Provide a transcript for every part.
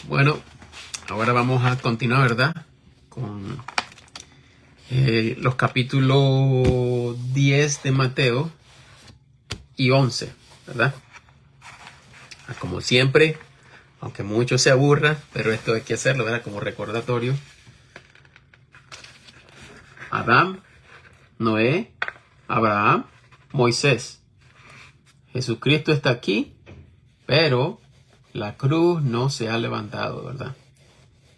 Bueno, ahora vamos a continuar, ¿verdad? Con los capítulos 10 de Mateo y 11, ¿verdad? Como siempre, aunque mucho se aburra, pero esto hay que hacerlo, ¿verdad? Como recordatorio. Adán, Noé, Abraham, Moisés. Jesucristo está aquí, pero la cruz no se ha levantado, ¿verdad?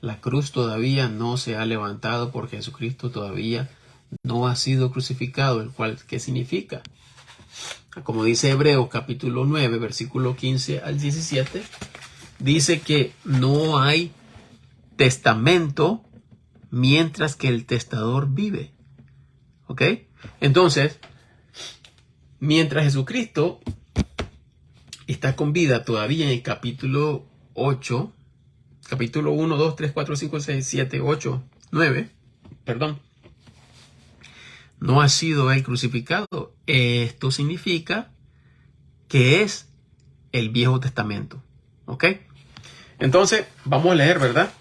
La cruz todavía no se ha levantado porque Jesucristo todavía no ha sido crucificado, el cual, ¿qué significa? Como dice Hebreos capítulo 9, versículo 15 al 17, dice que no hay testamento mientras que el testador vive. ¿Ok? Entonces, mientras Jesucristo está con vida todavía en el capítulo 8, capítulo 1, 2, 3, 4, 5, 6, 7, 8, 9, perdón, no ha sido él crucificado. Esto significa que es el Viejo Testamento. ¿Ok? Entonces, vamos a leer, ¿verdad?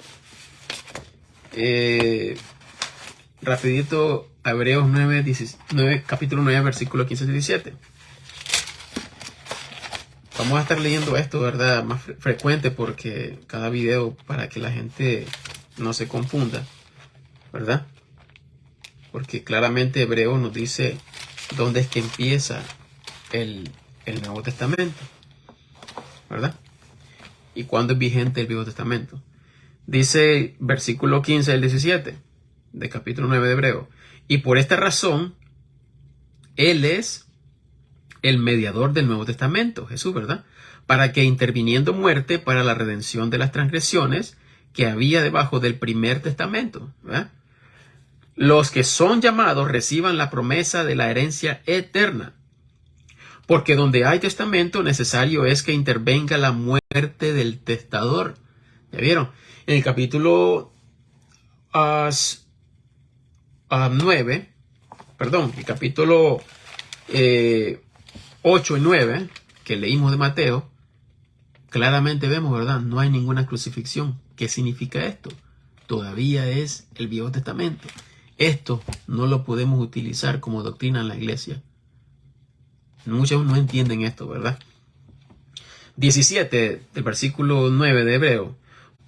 Rapidito, Hebreos 9, capítulo 9, versículo 15 y 17. Vamos a estar leyendo esto, ¿verdad? Más frecuente porque cada video, para que la gente no se confunda, ¿verdad? Porque claramente Hebreos nos dice dónde es que empieza el Nuevo Testamento, ¿verdad? Y cuándo es vigente el Viejo Testamento. Dice versículo 15 al 17 de capítulo 9 de Hebreos. Y por esta razón, Él es el mediador del Nuevo Testamento, Jesús, ¿verdad? Para que interviniendo muerte para la redención de las transgresiones que había debajo del primer testamento, ¿verdad? Los que son llamados reciban la promesa de la herencia eterna. Porque donde hay testamento, necesario es que intervenga la muerte del testador. ¿Ya vieron? En el capítulo 9, perdón, el capítulo 8 y 9, que leímos de Mateo, claramente vemos, ¿verdad? No hay ninguna crucifixión. ¿Qué significa esto? Todavía es el Viejo Testamento. Esto no lo podemos utilizar como doctrina en la iglesia. Muchos no entienden esto, ¿verdad? 17 del versículo 9 de Hebreo.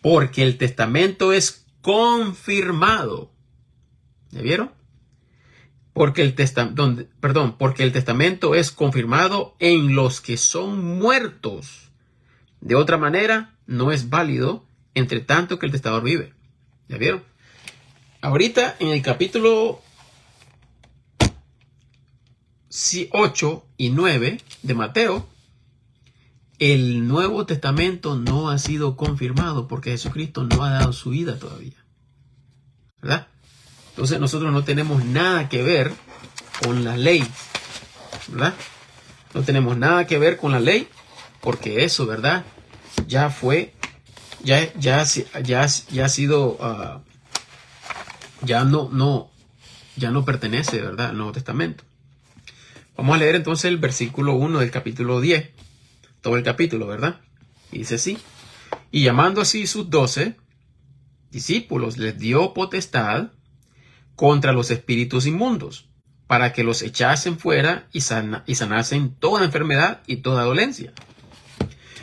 Porque el testamento es confirmado. ¿Ya vieron? Porque el testamento es confirmado en los que son muertos. De otra manera, no es válido entre tanto que el testador vive. ¿Ya vieron? Ahorita en el capítulo 8 y 9 de Mateo, el Nuevo Testamento no ha sido confirmado porque Jesucristo no ha dado su vida todavía. ¿Verdad? Entonces nosotros no tenemos nada que ver con la ley. ¿Verdad? No tenemos nada que ver con la ley porque eso, ¿verdad? Ya fue, ya ha sido, ya no pertenece, ¿verdad?, al Nuevo Testamento. Vamos a leer entonces el versículo 1 del capítulo 10, todo el capítulo, ¿verdad? Y dice así: y llamando así sus 12 discípulos, les dio potestad contra los espíritus inmundos, para que los echasen fuera y sanasen toda enfermedad y toda dolencia.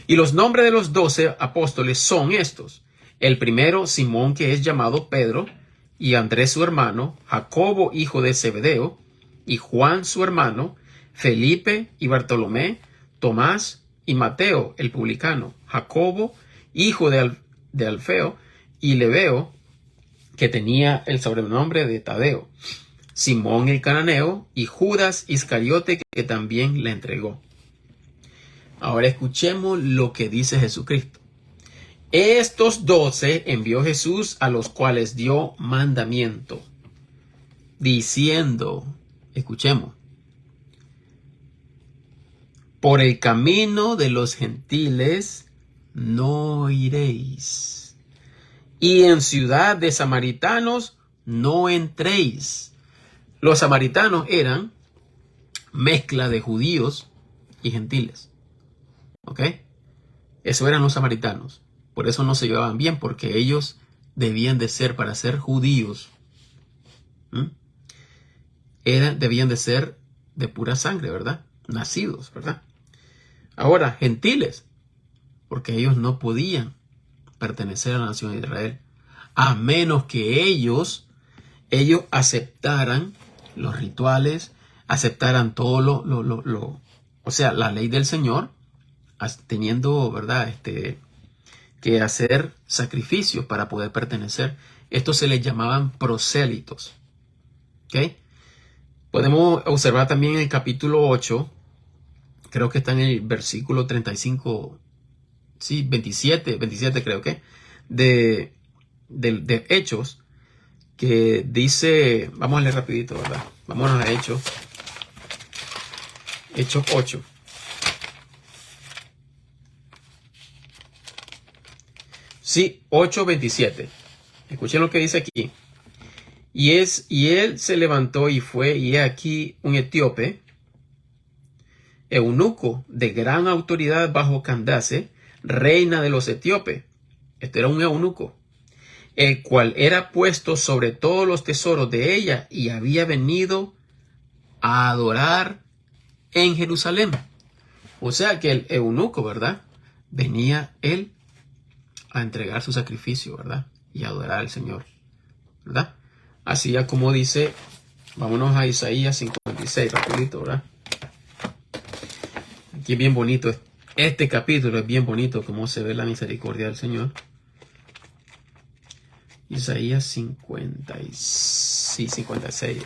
Y los nombres de los 12 apóstoles son estos: el primero, Simón, que es llamado Pedro, y Andrés su hermano, Jacobo hijo de Zebedeo, y Juan su hermano, Felipe y Bartolomé, Tomás y Mateo el publicano, Jacobo hijo de Alfeo, y Lebeo, que tenía el sobrenombre de Tadeo, Simón el cananeo, y Judas Iscariote, que también le entregó. Ahora escuchemos lo que dice Jesucristo. Estos 12 envió Jesús, a los cuales dio mandamiento, diciendo, escuchemos: por el camino de los gentiles no iréis, y en ciudad de samaritanos no entréis. Los samaritanos eran mezcla de judíos y gentiles. ¿Ok? Eso eran los samaritanos. Por eso no se llevaban bien, porque ellos debían de ser, para ser judíos, debían de ser de pura sangre, ¿verdad? Nacidos, ¿verdad? Ahora, gentiles, porque ellos no podían pertenecer a la nación de Israel, a menos que ellos aceptaran los rituales, aceptaran todo o sea, la ley del Señor, teniendo, ¿verdad?, que hacer sacrificios para poder pertenecer. Estos se les llamaban prosélitos. ¿Ok? Podemos observar también en el capítulo 8, creo que está en el versículo 35, sí, 27 creo que, de Hechos, que dice, vamos a leer rapidito, ¿verdad? Vámonos a Hechos 8. Sí, 8:27. Escuchen lo que dice aquí. Y él se levantó y fue, y he aquí un etíope, eunuco de gran autoridad bajo Candace, reina de los etíopes. Este era un eunuco, el cual era puesto sobre todos los tesoros de ella y había venido a adorar en Jerusalén. O sea que el eunuco, ¿verdad?, venía él a entregar su sacrificio, ¿verdad?, y a adorar al Señor, ¿verdad? Así ya como dice, vámonos a Isaías 56, rapidito, ¿verdad? Aquí es bien bonito, este capítulo es bien bonito, como se ve la misericordia del Señor. Isaías 56.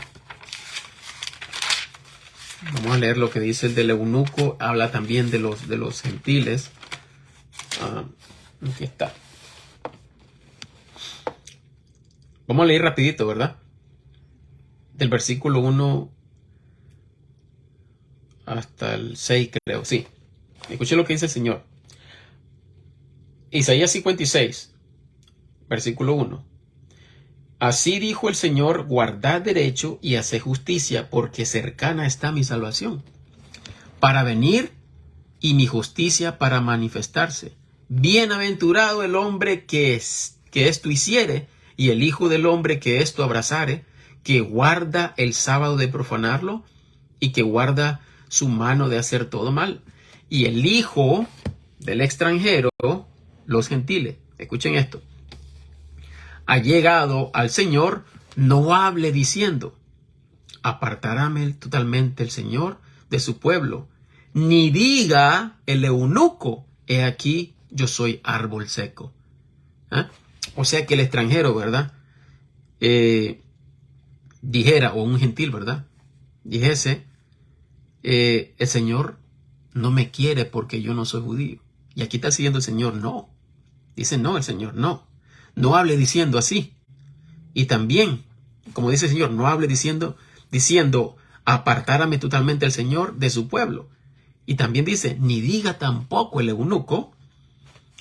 Vamos a leer lo que dice el del eunuco. Habla también de los gentiles. Aquí está. Vamos a leer rapidito, ¿verdad? Del versículo 1 hasta el 6, creo. Sí. Escuchen lo que dice el Señor. Isaías 56, versículo 1. Así dijo el Señor: guardad derecho y haced justicia, porque cercana está mi salvación para venir y mi justicia para manifestarse. Bienaventurado el hombre que esto hiciere, y el hijo del hombre que esto abrazare, que guarda el sábado de profanarlo, y que guarda su mano de hacer todo mal. Y el hijo del extranjero, los gentiles, escuchen esto, ha llegado al Señor, no hable diciendo: apartaráme totalmente el Señor de su pueblo, ni diga el eunuco: he aquí, yo soy árbol seco. O sea que el extranjero, ¿verdad?, dijera, o un gentil, ¿verdad?, dijese, el Señor no me quiere porque yo no soy judío. Y aquí está siguiendo el Señor, no. Dice, no, el Señor, no hable diciendo así. Y también, como dice el Señor, no hable diciendo, apartárame totalmente el Señor de su pueblo. Y también dice, ni diga tampoco el eunuco: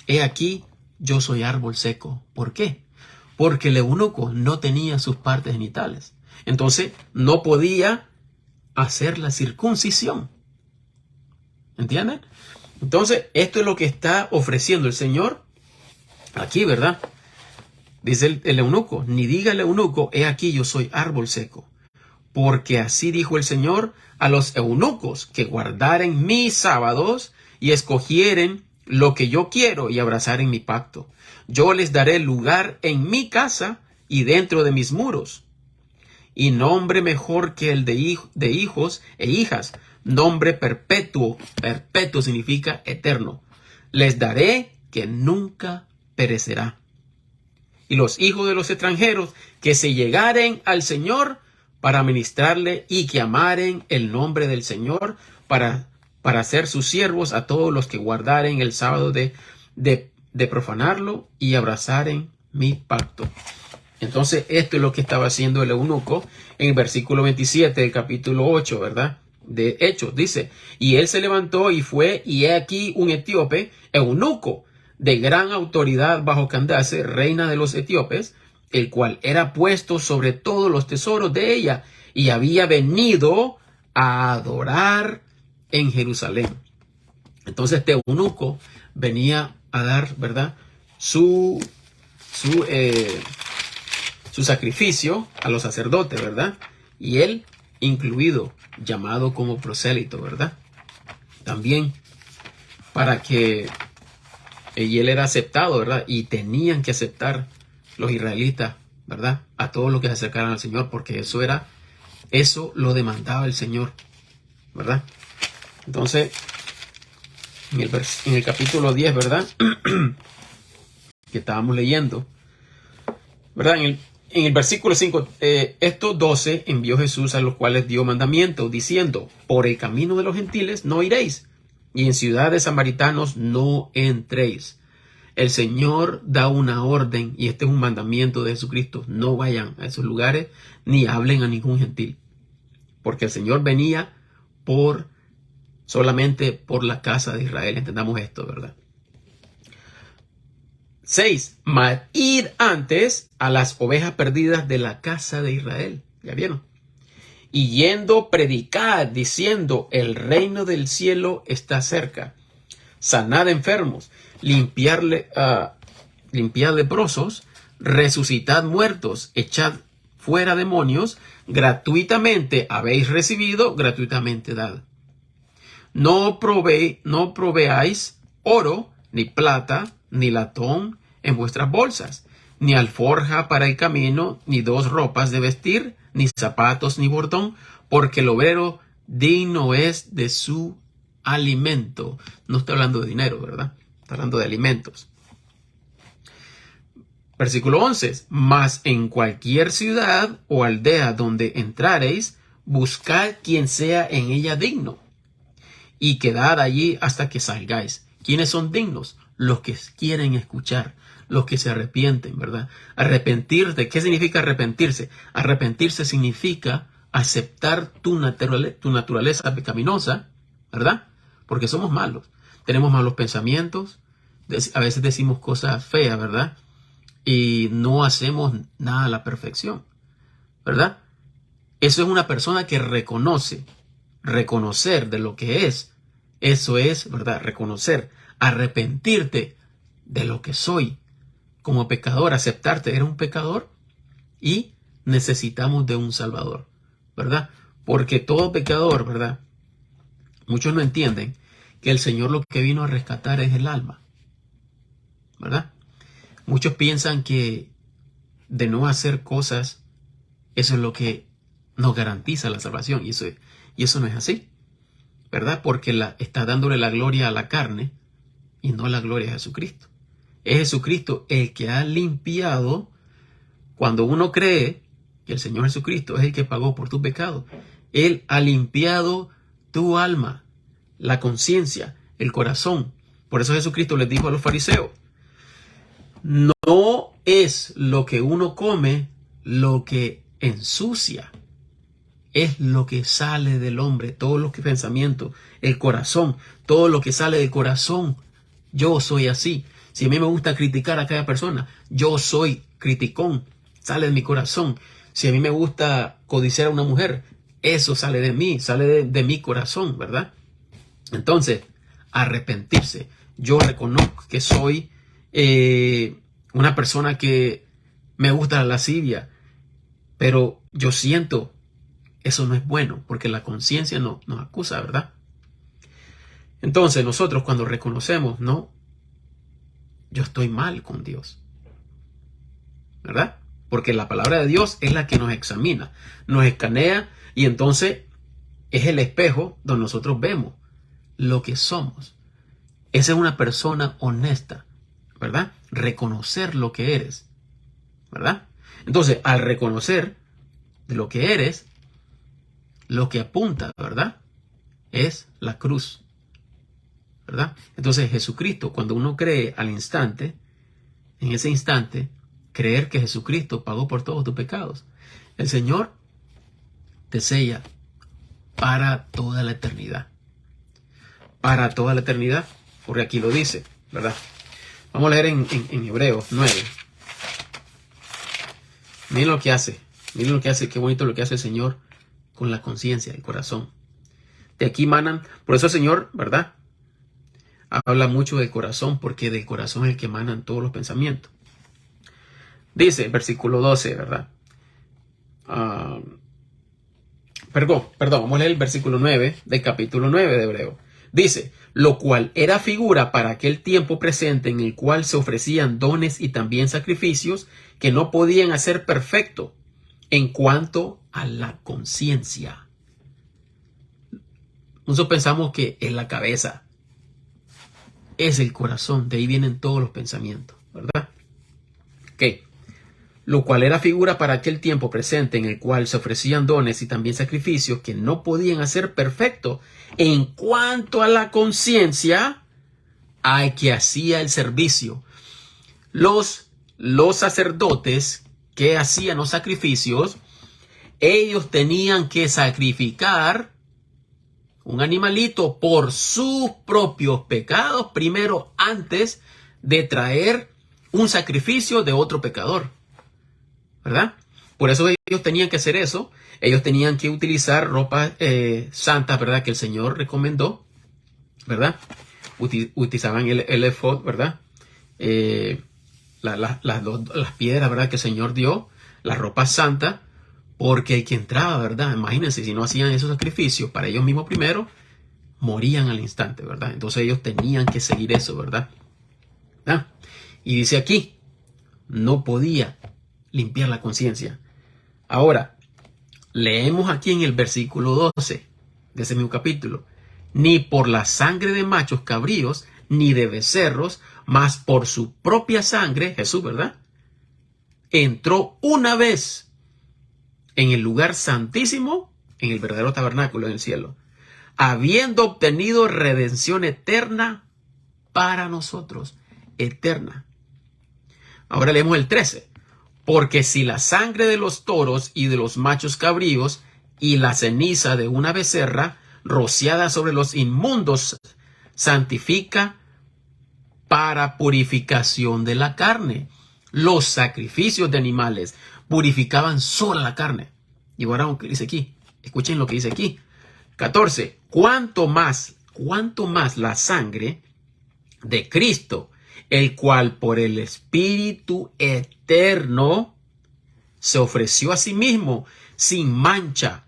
he aquí, yo soy árbol seco. ¿Por qué? Porque el eunuco no tenía sus partes genitales. Entonces, no podía hacer la circuncisión. ¿Entienden? Entonces, esto es lo que está ofreciendo el Señor aquí, ¿verdad? Dice el eunuco, ni diga el eunuco: he aquí, yo soy árbol seco. Porque así dijo el Señor a los eunucos, que guardaren mis sábados y escogieren lo que yo quiero y abrazaren mi pacto. Yo les daré lugar en mi casa y dentro de mis muros. Y nombre mejor que el de hijos e hijas, nombre perpetuo. Perpetuo significa eterno. Les daré, que nunca perecerá. Y los hijos de los extranjeros que se llegaren al Señor para ministrarle, y que amaren el nombre del Señor para ser sus siervos, a todos los que guardaren el sábado de profanarlo y abrazaren mi pacto. Entonces, esto es lo que estaba haciendo el eunuco en el versículo 27 del capítulo 8, ¿verdad?, de Hechos. Dice, y él se levantó y fue, y he aquí un etíope, eunuco de gran autoridad bajo Candace, reina de los etíopes, el cual era puesto sobre todos los tesoros de ella, y había venido a adorar en Jerusalén. Entonces este eunuco venía a dar, ¿verdad?, su, su, su sacrificio a los sacerdotes, ¿verdad? Y él incluido, llamado como prosélito, ¿verdad? También para que y él era aceptado, ¿verdad? Y tenían que aceptar los israelitas, ¿verdad? A todos los que se acercaran al Señor, porque eso lo demandaba el Señor, ¿verdad? Entonces, en el capítulo 10, ¿verdad? Que estábamos leyendo, ¿verdad? En el versículo 5, estos 12 envió Jesús, a los cuales dio mandamiento, diciendo, por el camino de los gentiles no iréis, y en ciudades samaritanos no entréis. El Señor da una orden, y este es un mandamiento de Jesucristo: no vayan a esos lugares ni hablen a ningún gentil, porque el Señor venía solamente por la casa de Israel. Entendamos esto, ¿verdad? 6. Mas id antes a las ovejas perdidas de la casa de Israel. ¿Ya vieron? Y yendo, predicad, diciendo, el reino del cielo está cerca. Sanad enfermos, limpiad leprosos, resucitad muertos, echad fuera demonios. Gratuitamente habéis recibido, gratuitamente dad. No proveáis oro, ni plata, ni latón en vuestras bolsas, ni alforja para el camino, ni 2 ropas de vestir, ni zapatos, ni bordón, porque el obrero digno es de su alimento. No está hablando de dinero, ¿verdad? Está hablando de alimentos. Versículo 11. Mas en cualquier ciudad o aldea donde entrareis, buscad quien sea en ella digno, y quedad allí hasta que salgáis. ¿Quiénes son dignos? Los que quieren escuchar, los que se arrepienten, ¿verdad? Arrepentirte. ¿Qué significa arrepentirse? Arrepentirse significa aceptar tu naturaleza pecaminosa, ¿verdad? Porque somos malos. Tenemos malos pensamientos. A veces decimos cosas feas, ¿verdad? Y no hacemos nada a la perfección, ¿verdad? Eso es una persona que reconocer de lo que es. Eso es, ¿verdad? Reconocer, arrepentirte de lo que soy como pecador, aceptarte, eres un pecador y necesitamos de un Salvador, ¿verdad? Porque todo pecador, ¿verdad? Muchos no entienden que el Señor lo que vino a rescatar es el alma, ¿verdad? Muchos piensan que de no hacer cosas, eso es lo que nos garantiza la salvación, y eso no es así, ¿verdad? Porque está dándole la gloria a la carne y no la gloria a Jesucristo. Es Jesucristo el que ha limpiado. Cuando uno cree que el Señor Jesucristo es el que pagó por tu pecado, Él ha limpiado tu alma, la conciencia, el corazón. Por eso Jesucristo les dijo a los fariseos: no es lo que uno come lo que ensucia, es lo que sale del hombre, todos los pensamientos, el corazón, todo lo que sale del corazón. Yo soy así. Si a mí me gusta criticar a cada persona, yo soy criticón, sale de mi corazón. Si a mí me gusta codiciar a una mujer, eso sale de mí, sale de mi corazón, ¿verdad? Entonces, arrepentirse. Yo reconozco que soy una persona que me gusta la lascivia, pero yo siento eso no es bueno, porque la conciencia nos acusa, ¿verdad? Entonces nosotros cuando reconocemos, no, yo estoy mal con Dios, ¿verdad? Porque la palabra de Dios es la que nos examina, nos escanea, y entonces es el espejo donde nosotros vemos lo que somos. Esa es una persona honesta, ¿verdad? Reconocer lo que eres, ¿verdad? Entonces, al reconocer de lo que eres, lo que apunta, ¿verdad? Es la cruz, ¿verdad? Entonces Jesucristo, cuando uno cree al instante, en ese instante, creer que Jesucristo pagó por todos tus pecados, el Señor te sella para toda la eternidad. Para toda la eternidad, porque aquí lo dice, ¿verdad? Vamos a leer en Hebreos 9. Miren lo que hace, qué bonito lo que hace el Señor con la conciencia, el corazón. De aquí manan, por eso el Señor, ¿verdad? habla mucho del corazón, porque del corazón es el que emanan todos los pensamientos. Dice, versículo 12, ¿verdad? Perdón, vamos a leer el versículo 9 del capítulo 9 de Hebreo. Dice, lo cual era figura para aquel tiempo presente en el cual se ofrecían dones y también sacrificios que no podían hacer perfecto en cuanto a la conciencia. Nosotros pensamos que es la cabeza, es el corazón, de ahí vienen todos los pensamientos, ¿verdad? Ok. Lo cual era figura para aquel tiempo presente en el cual se ofrecían dones y también sacrificios que no podían hacer perfecto en cuanto a la conciencia al que hacía el servicio. Los sacerdotes que hacían los sacrificios, ellos tenían que sacrificar un animalito por sus propios pecados primero antes de traer un sacrificio de otro pecador, ¿verdad? Por eso ellos tenían que hacer eso. Ellos tenían que utilizar ropas santas, ¿verdad? Que el Señor recomendó, ¿verdad? Utilizaban el efod, ¿verdad? Las piedras, ¿verdad? Que el Señor dio, las ropas santas, porque el que entraba, ¿verdad? Imagínense, si no hacían esos sacrificios para ellos mismos primero, morían al instante, ¿verdad? Entonces ellos tenían que seguir eso, ¿verdad? ¿Ah? Y dice aquí, no podía limpiar la conciencia. Ahora, leemos aquí en el versículo 12 de ese mismo capítulo, ni por la sangre de machos cabríos, ni de becerros, mas por su propia sangre, Jesús, ¿verdad? Entró una vez en el lugar santísimo, en el verdadero tabernáculo en el cielo, habiendo obtenido redención eterna para nosotros, eterna. Ahora leemos el 13. Porque si la sangre de los toros y de los machos cabríos y la ceniza de una becerra rociada sobre los inmundos santifica para purificación de la carne. Los sacrificios de animales purificaban solo la carne. Y ahora lo que dice aquí, escuchen lo que dice aquí. 14. Cuanto más la sangre de Cristo, el cual por el Espíritu eterno se ofreció a sí mismo sin mancha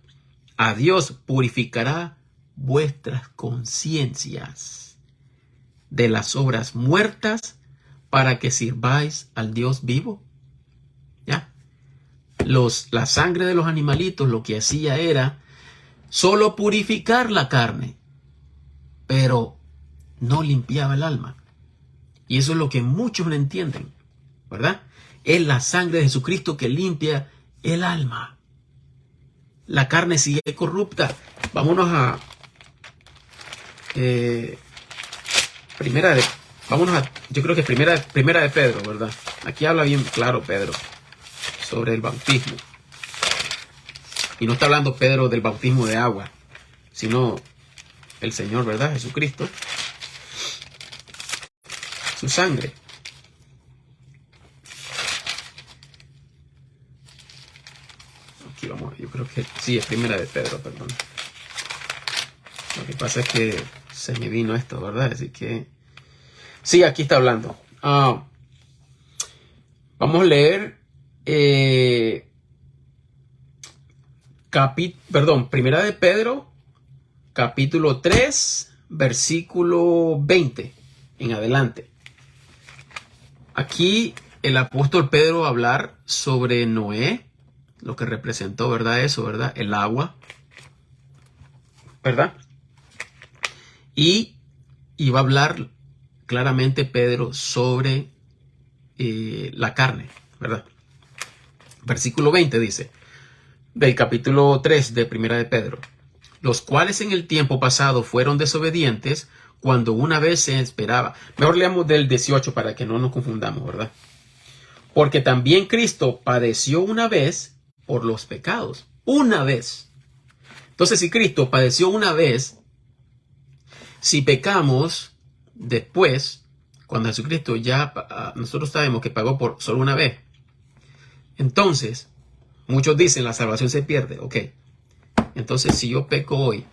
a Dios, purificará vuestras conciencias de las obras muertas para que sirváis al Dios vivo. ¿Ya? La sangre de los animalitos lo que hacía era solo purificar la carne, pero no limpiaba el alma. Y eso es lo que muchos no entienden, ¿verdad? Es la sangre de Jesucristo que limpia el alma. La carne sigue corrupta. Vámonos a yo creo que primera de Pedro, ¿verdad? Aquí habla bien claro Pedro sobre el bautismo. Y no está hablando Pedro del bautismo de agua, sino el Señor, ¿verdad? Jesucristo. Su sangre. Aquí vamos, yo creo que sí, es primera de Pedro, perdón. Lo que pasa es que se me vino esto, ¿verdad? Así que sí, aquí está hablando. Vamos a leer primera de Pedro, capítulo 3, versículo 20 en adelante. Aquí el apóstol Pedro va a hablar sobre Noé, lo que representó, ¿verdad? Eso, ¿verdad? El agua, ¿verdad? Y va a hablar claramente Pedro sobre la carne, ¿verdad? Versículo 20 dice, del capítulo 3 de primera de Pedro, los cuales en el tiempo pasado fueron desobedientes cuando una vez se esperaba. Mejor leamos del 18 para que no nos confundamos, ¿verdad? Porque también Cristo padeció una vez por los pecados. Una vez. Entonces, si Cristo padeció una vez, si pecamos después, cuando Jesucristo ya, nosotros sabemos que pagó por solo una vez. Entonces, muchos dicen la salvación se pierde. Ok. Entonces, si yo peco hoy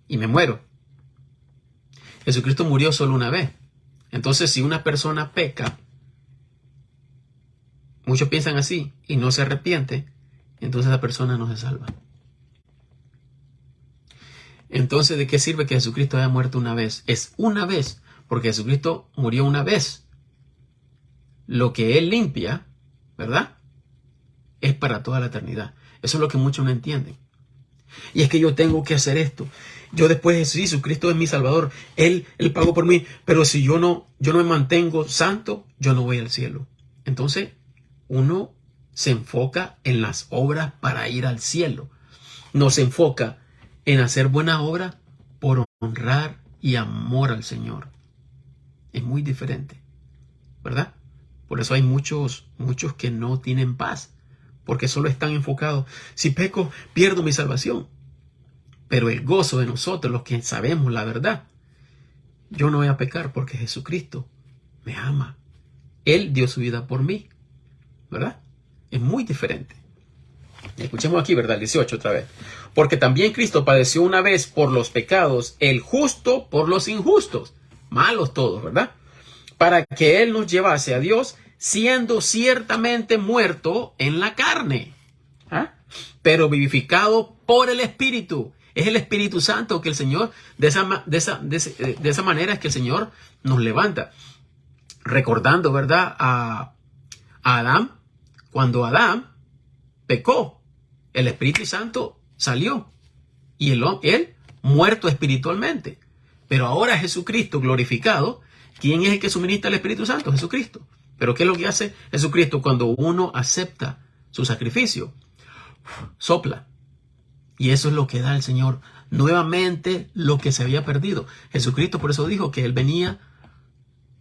y me muero, Jesucristo murió solo una vez. Entonces, si una persona peca, muchos piensan así y no se arrepiente, entonces la persona no se salva. Entonces, ¿de qué sirve que Jesucristo haya muerto una vez? Es una vez, porque Jesucristo murió una vez. Lo que Él limpia, ¿verdad?, es para toda la eternidad. Eso es lo que muchos no entienden. Y es que yo tengo que hacer esto. Yo después, sí, Jesucristo es mi Salvador. Él pagó por mí. Pero si yo no me mantengo santo, yo no voy al cielo. Entonces, uno se enfoca en las obras para ir al cielo. No se enfoca en hacer buena obra por honrar y amor al Señor. Es muy diferente, ¿verdad? Por eso hay muchos que no tienen paz, porque solo están enfocados. Si peco, pierdo mi salvación. Pero el gozo de nosotros, los que sabemos la verdad, yo no voy a pecar porque Jesucristo me ama. Él dio su vida por mí, ¿verdad? Es muy diferente. Escuchemos aquí, ¿verdad? El 18 otra vez. Porque también Cristo padeció una vez por los pecados, el justo por los injustos, malos todos, ¿verdad?, para que Él nos llevase a Dios, siendo ciertamente muerto en la carne, pero vivificado por el Espíritu. Es el Espíritu Santo que el Señor, de esa manera es que el Señor nos levanta. Recordando, ¿verdad?, a Adán, cuando Adán pecó, el Espíritu Santo salió y él muerto espiritualmente. Pero ahora Jesucristo glorificado, ¿quién es el que suministra el Espíritu Santo? Jesucristo. Pero ¿qué es lo que hace Jesucristo cuando uno acepta su sacrificio? Sopla. Y eso es lo que da el Señor nuevamente lo que se había perdido. Jesucristo por eso dijo que Él venía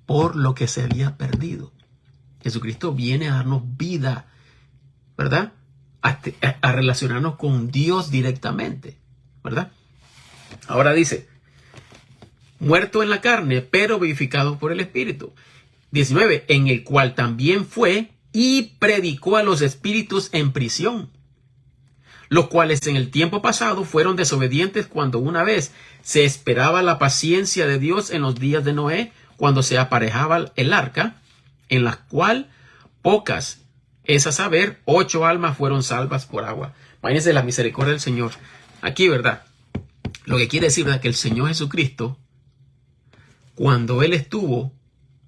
por lo que se había perdido. Jesucristo viene a darnos vida, ¿verdad?, a relacionarnos con Dios directamente, ¿verdad? Ahora dice, muerto en la carne, pero vivificado por el Espíritu. 19, en el cual también fue y predicó a los espíritus en prisión, los cuales en el tiempo pasado fueron desobedientes cuando una vez se esperaba la paciencia de Dios en los días de Noé, cuando se aparejaba el arca, en la cual pocas, es a saber, 8 almas fueron salvas por agua. Imagínense la misericordia del Señor. Aquí, ¿verdad?, lo que quiere decir, ¿verdad?, que el Señor Jesucristo, cuando Él estuvo,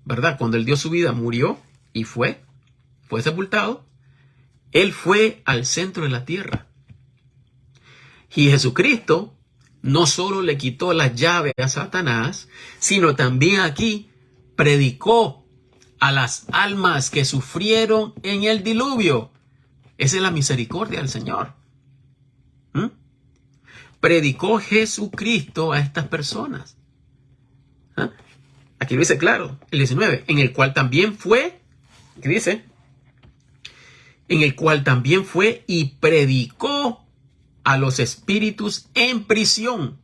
¿verdad?, cuando Él dio su vida, murió y fue sepultado, Él fue al centro de la tierra. Y Jesucristo no solo le quitó las llaves a Satanás, sino también aquí predicó a las almas que sufrieron en el diluvio. Esa es la misericordia del Señor. Predicó Jesucristo a estas personas. Aquí lo dice claro, el 19, en el cual también fue, ¿qué dice? En el cual también fue y predicó a los espíritus en prisión.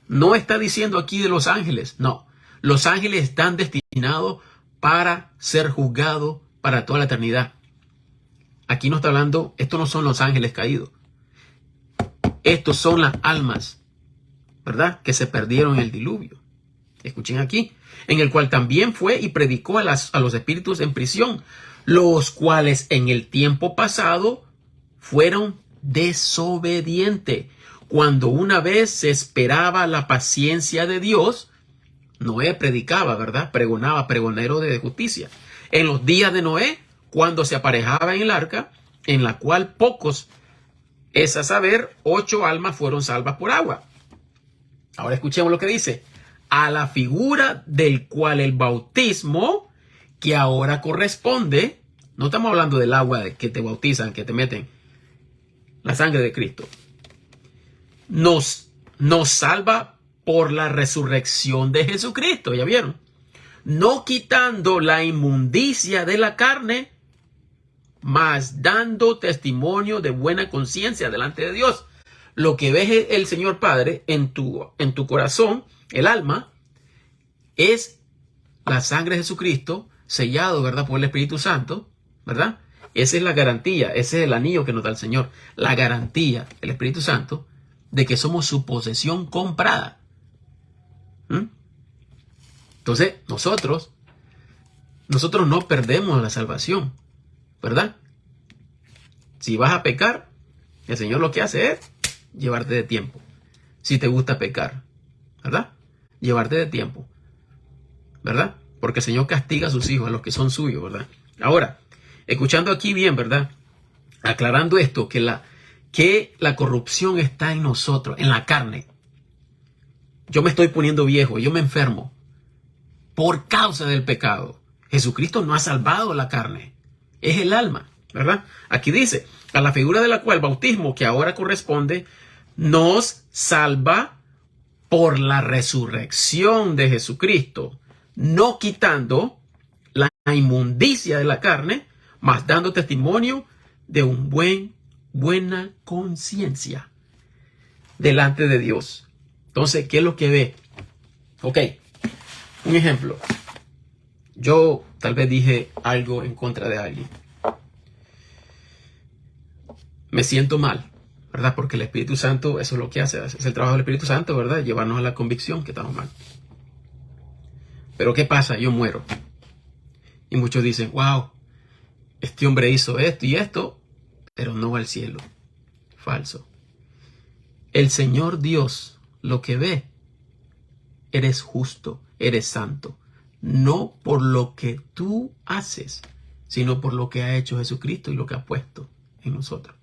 No está diciendo aquí de los ángeles, no. Los ángeles están destinados para ser juzgados para toda la eternidad. Aquí no está hablando, estos no son los ángeles caídos. Estos son las almas, ¿verdad?, que se perdieron en el diluvio. Escuchen aquí, en el cual también fue y predicó a los espíritus en prisión, los cuales en el tiempo pasado fueron desobedientes, cuando una vez se esperaba la paciencia de Dios. Noé predicaba, ¿verdad?, pregonaba, pregonero de justicia. En los días de Noé, cuando se aparejaba en el arca, en la cual pocos, es a saber, 8 almas fueron salvas por agua. Ahora escuchemos lo que dice. A la figura del cual el bautismo, que ahora corresponde, no estamos hablando del agua que te bautizan, que te meten la sangre de Cristo, nos salva por la resurrección de Jesucristo, ¿ya vieron? No quitando la inmundicia de la carne, mas dando testimonio de buena conciencia delante de Dios. Lo que ve el Señor Padre en tu corazón, el alma, es la sangre de Jesucristo, sellado, ¿verdad?, por el Espíritu Santo, ¿verdad? Esa es la garantía, ese es el anillo que nos da el Señor. La garantía, el Espíritu Santo, de que somos su posesión comprada. Entonces, nosotros no perdemos la salvación, ¿verdad? Si vas a pecar, el Señor lo que hace es llevarte de tiempo. Si te gusta pecar, ¿verdad? Llevarte de tiempo, ¿verdad? Porque el Señor castiga a sus hijos, a los que son suyos, ¿verdad? Ahora, escuchando aquí bien, ¿verdad? Aclarando esto, que la corrupción está en nosotros, en la carne. Yo me estoy poniendo viejo, yo me enfermo por causa del pecado. Jesucristo no ha salvado la carne, es el alma, ¿verdad? Aquí dice, a la figura de la cual bautismo, que ahora corresponde, nos salva por la resurrección de Jesucristo, no quitando la inmundicia de la carne, mas dando testimonio de buena conciencia delante de Dios. Entonces, ¿qué es lo que ve? Ok, un ejemplo. Yo tal vez dije algo en contra de alguien. Me siento mal, ¿verdad? Porque el Espíritu Santo, eso es lo que hace. Es el trabajo del Espíritu Santo, ¿verdad? Llevarnos a la convicción que estamos mal. Pero ¿qué pasa? Yo muero. Y muchos dicen, wow, este hombre hizo esto y esto, pero no va al cielo. Falso. El Señor Dios lo que ve, eres justo, eres santo. No por lo que tú haces, sino por lo que ha hecho Jesucristo y lo que ha puesto en nosotros,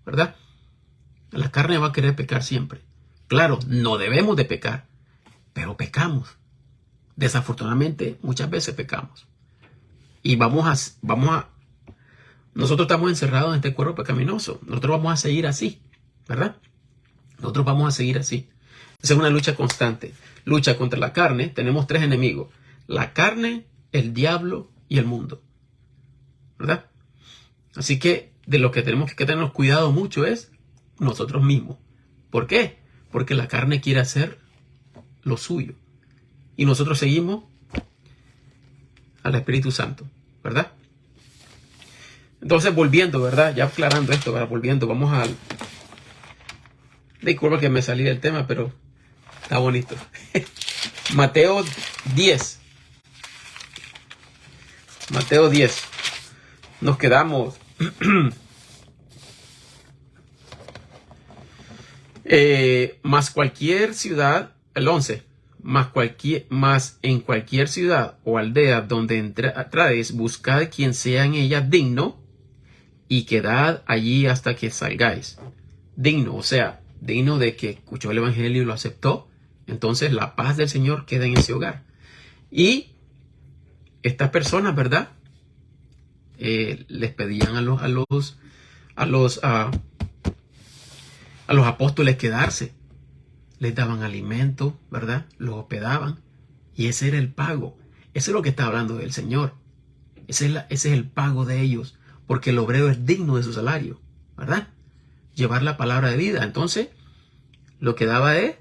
¿verdad? La carne va a querer pecar siempre. Claro, no debemos de pecar, pero pecamos. Desafortunadamente, muchas veces pecamos. Y nosotros estamos encerrados en este cuerpo pecaminoso. Nosotros vamos a seguir así, ¿verdad? Nosotros vamos a seguir así. Esa es una lucha constante. Lucha contra la carne. Tenemos 3 enemigos. La carne, el diablo y el mundo, ¿verdad? Así que de lo que tenemos que tener cuidado mucho es nosotros mismos. ¿Por qué? Porque la carne quiere hacer lo suyo. Y nosotros seguimos al Espíritu Santo, ¿verdad? Entonces, volviendo, ¿verdad? Ya aclarando esto, ¿verdad? Volviendo, vamos al... Disculpa que me salí del tema, pero está bonito. Mateo 10. Mateo 10. Nos quedamos... más cualquier ciudad, el 11, más en cualquier ciudad o aldea donde entráis, buscad quien sea en ella digno y quedad allí hasta que salgáis. Digno, o sea, digno de que escuchó el evangelio y lo aceptó. Entonces la paz del Señor queda en ese hogar. Y estas personas, ¿verdad? Les pedían a los apóstoles quedarse. Les daban alimento, ¿verdad? Los hospedaban. Y ese era el pago. Eso es lo que está hablando el Señor. Ese es el pago de ellos. Porque el obrero es digno de su salario, ¿verdad? Llevar la palabra de vida. Entonces, lo que daba es,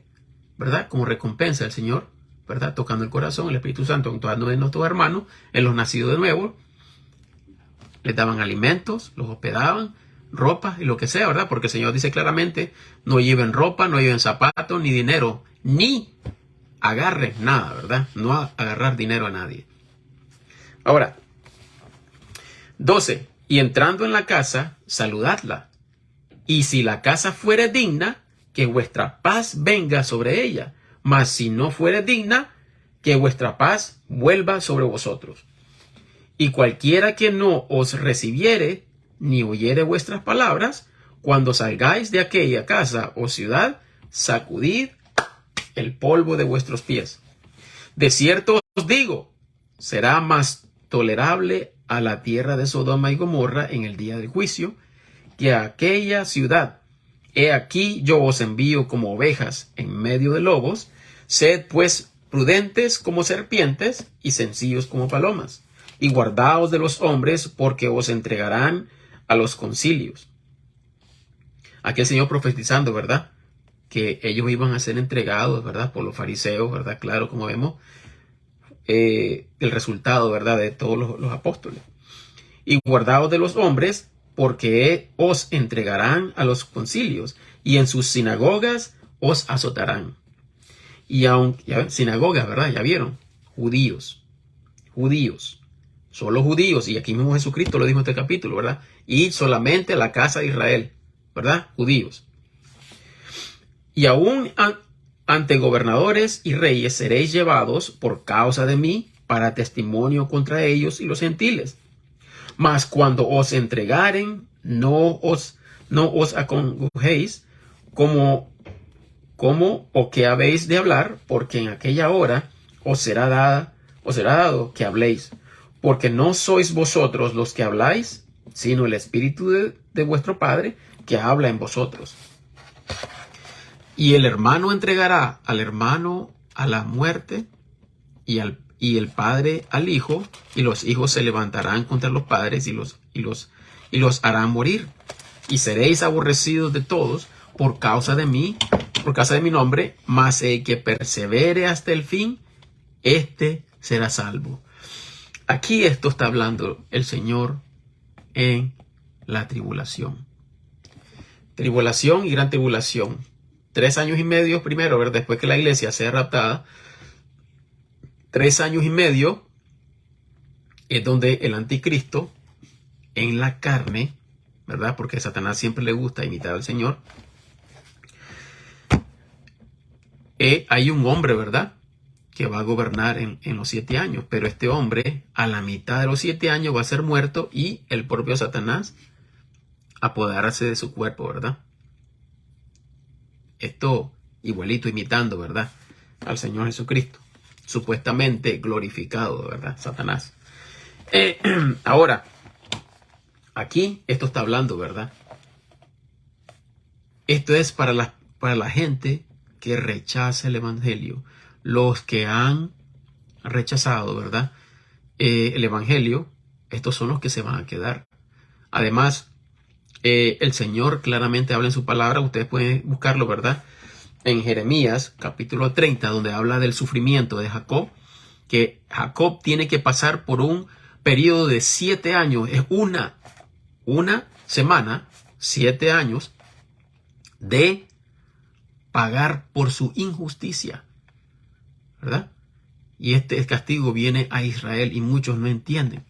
¿verdad? Como recompensa el Señor, ¿verdad? Tocando el corazón, el Espíritu Santo, actuando en nuestros hermanos, en los nacidos de nuevo. Les daban alimentos, los hospedaban, ropa y lo que sea, ¿verdad? Porque el Señor dice claramente, no lleven ropa, no lleven zapatos, ni dinero, ni agarren nada, ¿verdad? No agarrar dinero a nadie. Ahora, 12. Y entrando en la casa, saludadla. Y si la casa fuere digna, que vuestra paz venga sobre ella. Mas si no fuere digna, que vuestra paz vuelva sobre vosotros. Y cualquiera que no os recibiere, ni oyere vuestras palabras, cuando salgáis de aquella casa o ciudad, sacudid el polvo de vuestros pies. De cierto os digo, será más tolerable a la tierra de Sodoma y Gomorra en el día del juicio, que a aquella ciudad. He aquí yo os envío como ovejas en medio de lobos. Sed pues prudentes como serpientes y sencillos como palomas. Y guardaos de los hombres, porque os entregarán a los concilios. Aquí el Señor profetizando, ¿verdad? Que ellos iban a ser entregados, ¿verdad? Por los fariseos, ¿verdad? Claro, como vemos, el resultado, ¿verdad? De todos los apóstoles. Y guardaos de los hombres, porque os entregarán a los concilios, y en sus sinagogas os azotarán. Y aunque, ya ven, sinagogas, ¿verdad? Ya vieron. judíos, solo judíos, y aquí mismo Jesucristo lo dijo en este capítulo, ¿verdad? Y solamente la casa de Israel, ¿verdad? Judíos. Y aún ante gobernadores y reyes seréis llevados por causa de mí para testimonio contra ellos y los gentiles. Mas cuando os entregaren, no os acongojéis como o que habéis de hablar, porque en aquella hora os será dado que habléis, porque no sois vosotros los que habláis, sino el Espíritu de vuestro Padre que habla en vosotros. Y el hermano entregará al hermano a la muerte, y el padre al hijo, y los hijos se levantarán contra los padres y los harán morir. Y seréis aborrecidos de todos por causa de mí, por causa de mi nombre, mas el que persevere hasta el fin, éste será salvo. Aquí esto está hablando el Señor en la tribulación. Tribulación y gran tribulación. 3 años y medio primero, ¿verdad? Después que la iglesia sea raptada. 3 años y medio es donde el anticristo en la carne, ¿verdad? Porque a Satanás siempre le gusta imitar al Señor. Hay un hombre, ¿verdad?, que va a gobernar en los 7 años. Pero este hombre, a la mitad de los 7 años, va a ser muerto y el propio Satanás apoderarse de su cuerpo, ¿verdad? Esto igualito imitando, ¿verdad?, al Señor Jesucristo. Supuestamente glorificado, ¿verdad? Satanás. Ahora, aquí esto está hablando, ¿verdad? Esto es para la gente que rechaza el evangelio. Los que han rechazado, ¿verdad?, el evangelio, estos son los que se van a quedar. Además, el Señor claramente habla en su palabra. Ustedes pueden buscarlo, ¿verdad?, en Jeremías capítulo 30, donde habla del sufrimiento de Jacob, que Jacob tiene que pasar por un periodo de 7 años. Es una semana, 7 años de pagar por su injusticia, ¿verdad? Y este castigo viene a Israel y muchos no entienden.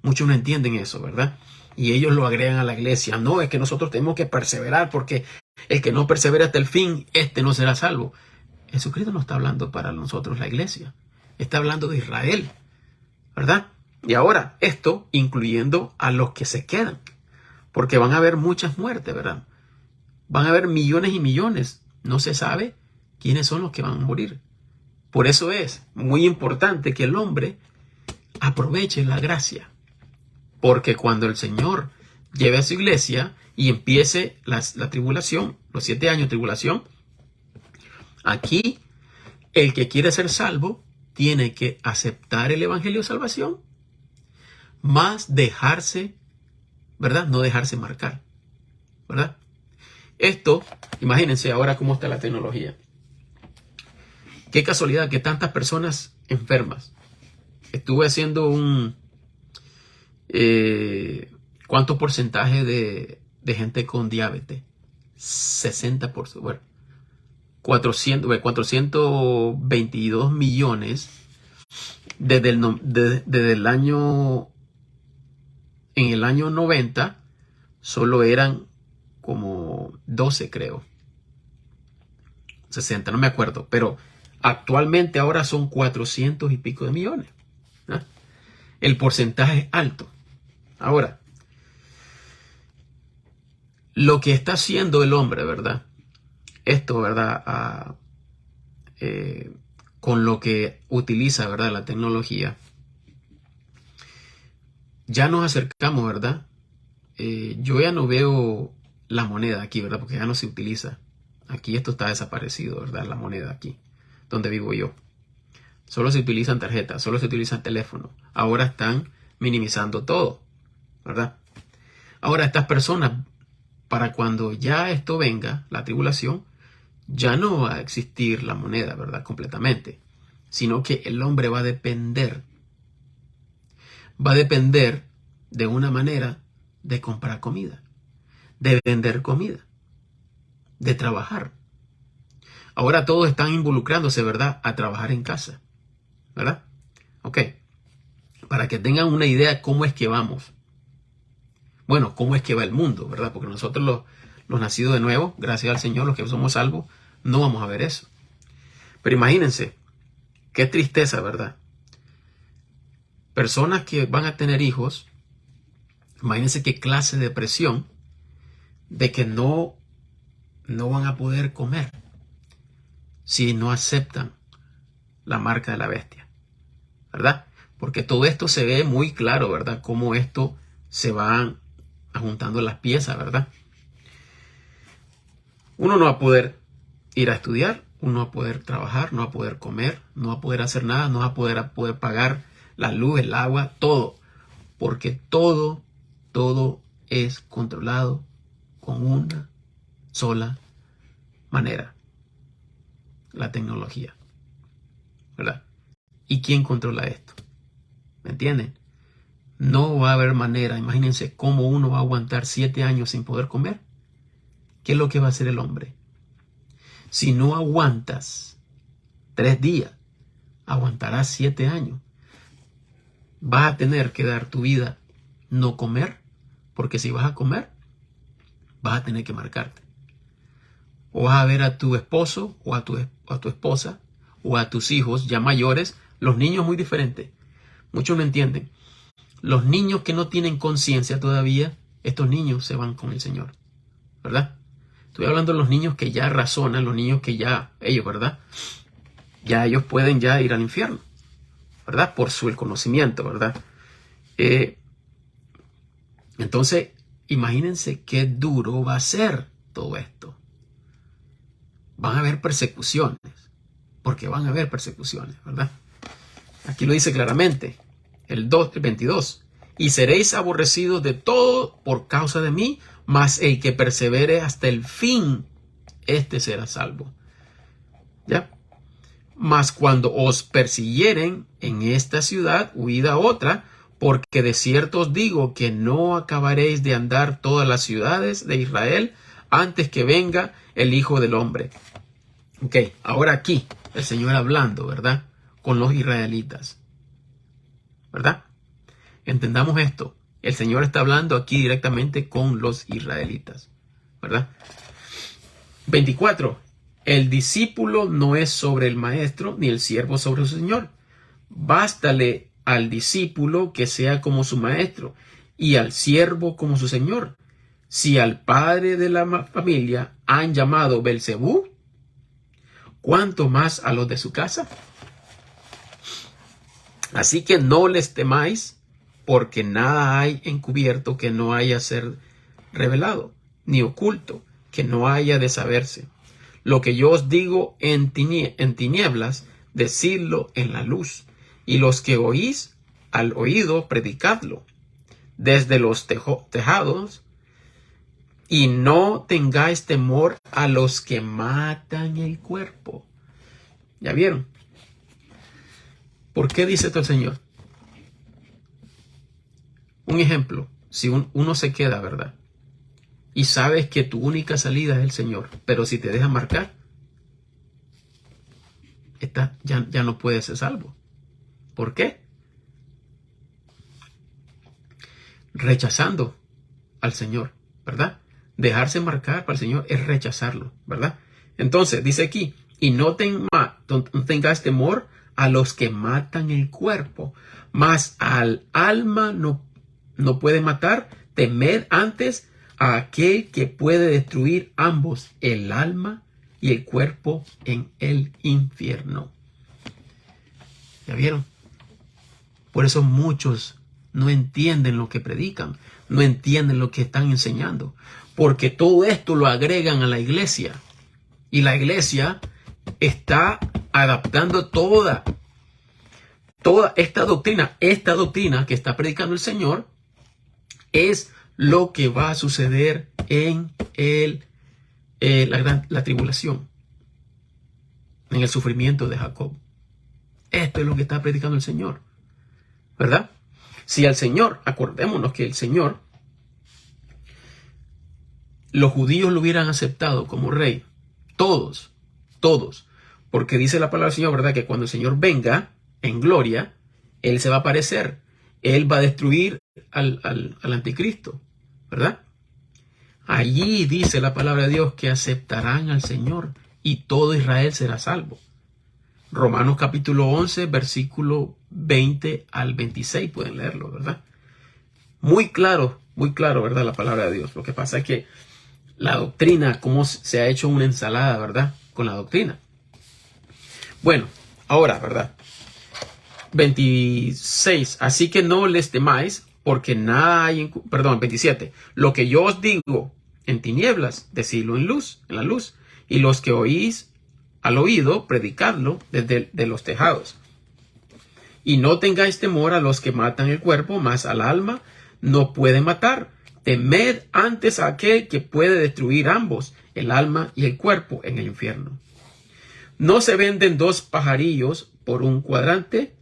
Muchos no entienden eso, ¿verdad? Y ellos lo agregan a la iglesia. No, es que nosotros tenemos que perseverar, porque el que no persevera hasta el fin, este no será salvo. Jesucristo no está hablando para nosotros, la iglesia. Está hablando de Israel, ¿verdad? Y ahora, esto incluyendo a los que se quedan, porque van a haber muchas muertes, ¿verdad? Van a haber millones y millones. No se sabe quiénes son los que van a morir. Por eso es muy importante que el hombre aproveche la gracia. Porque cuando el Señor lleve a su iglesia y empiece la tribulación, los 7 años de tribulación, aquí el que quiere ser salvo tiene que aceptar el evangelio de salvación, más dejarse, ¿verdad?, no dejarse marcar, ¿verdad? Esto, imagínense ahora cómo está la tecnología. Qué casualidad que tantas personas enfermas. Estuve haciendo ¿cuánto porcentaje de gente con diabetes? 60%. Bueno, 422 millones desde el año, en el año 90, solo eran como 12, creo. 60, no me acuerdo, pero actualmente ahora son 400 y pico de millones. ¿No? El porcentaje es alto. Ahora, lo que está haciendo el hombre, ¿verdad? Esto, ¿verdad? Con lo que utiliza, ¿verdad?, la tecnología. Ya nos acercamos, ¿verdad? Yo ya no veo la moneda aquí, ¿verdad? Porque ya no se utiliza. Aquí esto está desaparecido, ¿verdad? La moneda aquí, donde vivo yo. Solo se utilizan tarjetas, solo se utilizan teléfonos. Ahora están minimizando todo, ¿verdad? Ahora estas personas, para cuando ya esto venga, la tribulación, ya no va a existir la moneda, ¿verdad?, completamente. Sino que el hombre va a depender. Va a depender de una manera de comprar comida, de vender comida, de trabajar. Ahora todos están involucrándose, ¿verdad?, a trabajar en casa, ¿verdad? Ok, para que tengan una idea cómo es que vamos. Bueno, cómo es que va el mundo, ¿verdad? Porque nosotros los nacidos de nuevo, gracias al Señor, los que somos salvos, no vamos a ver eso. Pero imagínense, qué tristeza, ¿verdad? Personas que van a tener hijos, imagínense qué clase de presión de que no van a poder comer si no aceptan la marca de la bestia, ¿verdad? Porque todo esto se ve muy claro, ¿verdad? Cómo esto se van juntando las piezas, ¿verdad? Uno no va a poder ir a estudiar, uno no va a poder trabajar, no va a poder comer, no va a poder hacer nada, no va a poder pagar la luz, el agua, todo. Porque todo es controlado con una sola manera: la tecnología, ¿verdad? ¿Y quién controla esto? ¿Me entienden? No va a haber manera. Imagínense cómo uno va a aguantar 7 años sin poder comer. ¿Qué es lo que va a hacer el hombre? Si no aguantas 3 días, aguantarás 7 años. Vas a tener que dar tu vida no comer, porque si vas a comer, vas a tener que marcarte. O vas a ver a tu esposo o a tu esposa o a tus hijos ya mayores. Los niños muy diferentes. Muchos no entienden. Los niños que no tienen conciencia todavía, estos niños se van con el Señor, ¿verdad? Estoy hablando de los niños que ya razonan, los niños que ya, ellos, ¿verdad? Ya ellos pueden ya ir al infierno, ¿verdad? Por el conocimiento, ¿verdad? Entonces, imagínense qué duro va a ser todo esto. Van a haber persecuciones, porque van a haber persecuciones, ¿verdad? Aquí lo dice claramente, el 22. Y seréis aborrecidos de todo por causa de mí, mas el que persevere hasta el fin, este será salvo. ¿Ya? Mas cuando os persiguieren en esta ciudad, huid a otra, porque de cierto os digo que no acabaréis de andar todas las ciudades de Israel antes que venga el Hijo del Hombre. Ok, ahora aquí el Señor hablando, ¿verdad? Con los israelitas, ¿verdad? Entendamos esto. El Señor está hablando aquí directamente con los israelitas, ¿verdad? 24. El discípulo no es sobre el maestro, ni el siervo sobre su señor. Bástale al discípulo que sea como su maestro, y al siervo como su señor. Si al padre de la familia han llamado Belcebú, ¿cuánto más a los de su casa? Así que no les temáis, porque nada hay encubierto que no haya ser revelado, ni oculto que no haya de saberse. Lo que yo os digo en tinieblas, decidlo en la luz, y los que oís al oído, predicadlo desde los tejados, y no tengáis temor a los que matan el cuerpo. ¿Ya vieron? ¿Por qué dice esto el Señor? Un ejemplo, si uno se queda, ¿verdad? Y sabes que tu única salida es el Señor, pero si te dejas marcar, ya no puedes ser salvo. ¿Por qué? Rechazando al Señor, ¿verdad? Dejarse marcar para el Señor es rechazarlo, ¿verdad? Entonces, dice aquí, y no tengas temor a los que matan el cuerpo, mas al alma no puede matar. Temed antes a aquel que puede destruir ambos, el alma y el cuerpo, en el infierno. ¿Ya vieron? Por eso muchos no entienden lo que predican, no entienden lo que están enseñando, porque todo esto lo agregan a la iglesia, y la iglesia está adaptando toda esta doctrina que está predicando el Señor. Es lo que va a suceder en la tribulación, en el sufrimiento de Jacob. Esto es lo que está predicando el Señor, ¿verdad? Si al Señor, acordémonos que el Señor, los judíos lo hubieran aceptado como rey, todos, porque dice la palabra del Señor, ¿verdad? Que cuando el Señor venga en gloria, Él se va a aparecer. Él va a destruir al anticristo, ¿verdad? Allí dice la palabra de Dios que aceptarán al Señor y todo Israel será salvo. Romanos capítulo 11, versículo 20 al 26, pueden leerlo, ¿verdad? Muy claro, ¿verdad? La palabra de Dios. Lo que pasa es que la doctrina, cómo se ha hecho una ensalada, ¿verdad? Con la doctrina. Bueno, ahora, ¿verdad? 26. Así que no les temáis, porque nada hay en... Perdón, 27. Lo que yo os digo en tinieblas, decidlo en luz, en la luz. Y los que oís al oído, predicadlo desde los tejados. Y no tengáis temor a los que matan el cuerpo, mas al alma no pueden matar. Temed antes a aquel que puede destruir ambos, el alma y el cuerpo, en el infierno. ¿No se venden dos pajarillos por un cuadrante?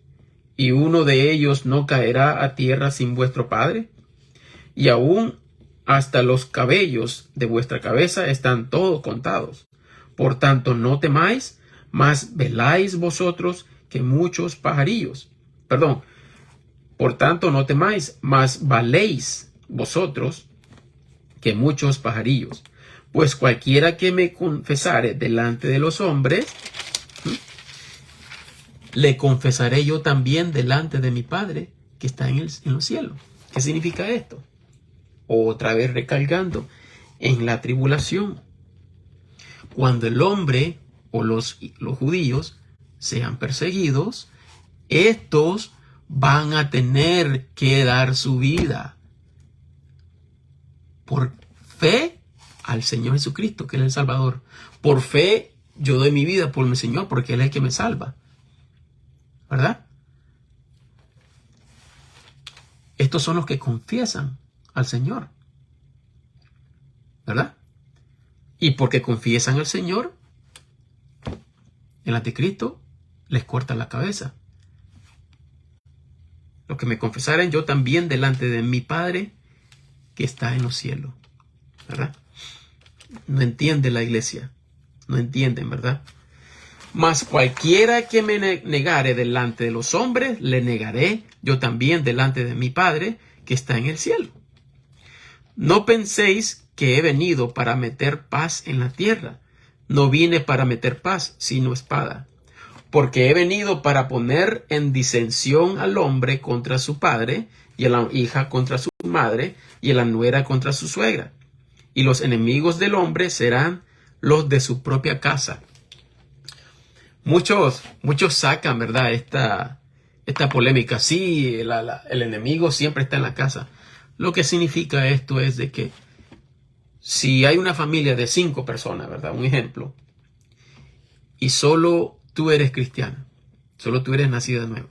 ¿Y uno de ellos no caerá a tierra sin vuestro Padre? Y aún hasta los cabellos de vuestra cabeza están todos contados. Por tanto, no temáis, mas veláis vosotros que muchos pajarillos. Perdón. Por tanto, no temáis, mas valéis vosotros que muchos pajarillos. Pues cualquiera que me confesare delante de los hombres, le confesaré yo también delante de mi Padre que está en los cielos. ¿Qué significa esto? Otra vez recalcando, en la tribulación, cuando el hombre o los judíos sean perseguidos, estos van a tener que dar su vida por fe al Señor Jesucristo, que Él es el Salvador. Por fe yo doy mi vida por mi Señor, porque Él es el que me salva, ¿verdad? Estos son los que confiesan al Señor, ¿verdad? Y porque confiesan al Señor, el anticristo les corta la cabeza. Los que me confesaren yo también delante de mi Padre que está en los cielos, ¿verdad? No entiende la iglesia, no entienden, ¿verdad? Mas cualquiera que me negare delante de los hombres, le negaré yo también delante de mi Padre que está en el cielo. No penséis que he venido para meter paz en la tierra. No vine para meter paz, sino espada. Porque he venido para poner en disensión al hombre contra su padre, y a la hija contra su madre, y a la nuera contra su suegra. Y los enemigos del hombre serán los de su propia casa. Muchos sacan, ¿verdad? Esta polémica. Sí, el enemigo siempre está en la casa. Lo que significa esto es de que si hay una familia de 5 personas, ¿verdad? Un ejemplo. Y solo tú eres cristiano. Solo tú eres nacido de nuevo.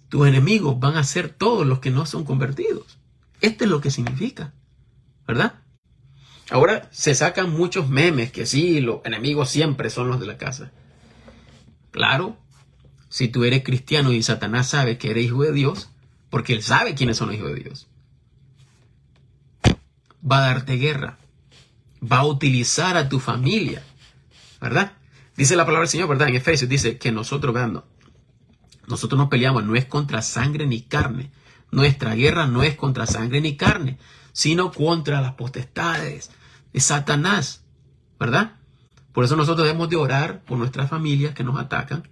Tus enemigos van a ser todos los que no son convertidos. Esto es lo que significa, ¿verdad? Ahora se sacan muchos memes que sí, los enemigos siempre son los de la casa. Claro, si tú eres cristiano y Satanás sabe que eres hijo de Dios, porque él sabe quiénes son los hijos de Dios, va a darte guerra, va a utilizar a tu familia, ¿verdad? Dice la palabra del Señor, ¿verdad? En Efesios dice que nosotros no peleamos, no es contra sangre ni carne. Nuestra guerra no es contra sangre ni carne, sino contra las potestades de Satanás, ¿verdad? Por eso nosotros debemos de orar por nuestras familias que nos atacan,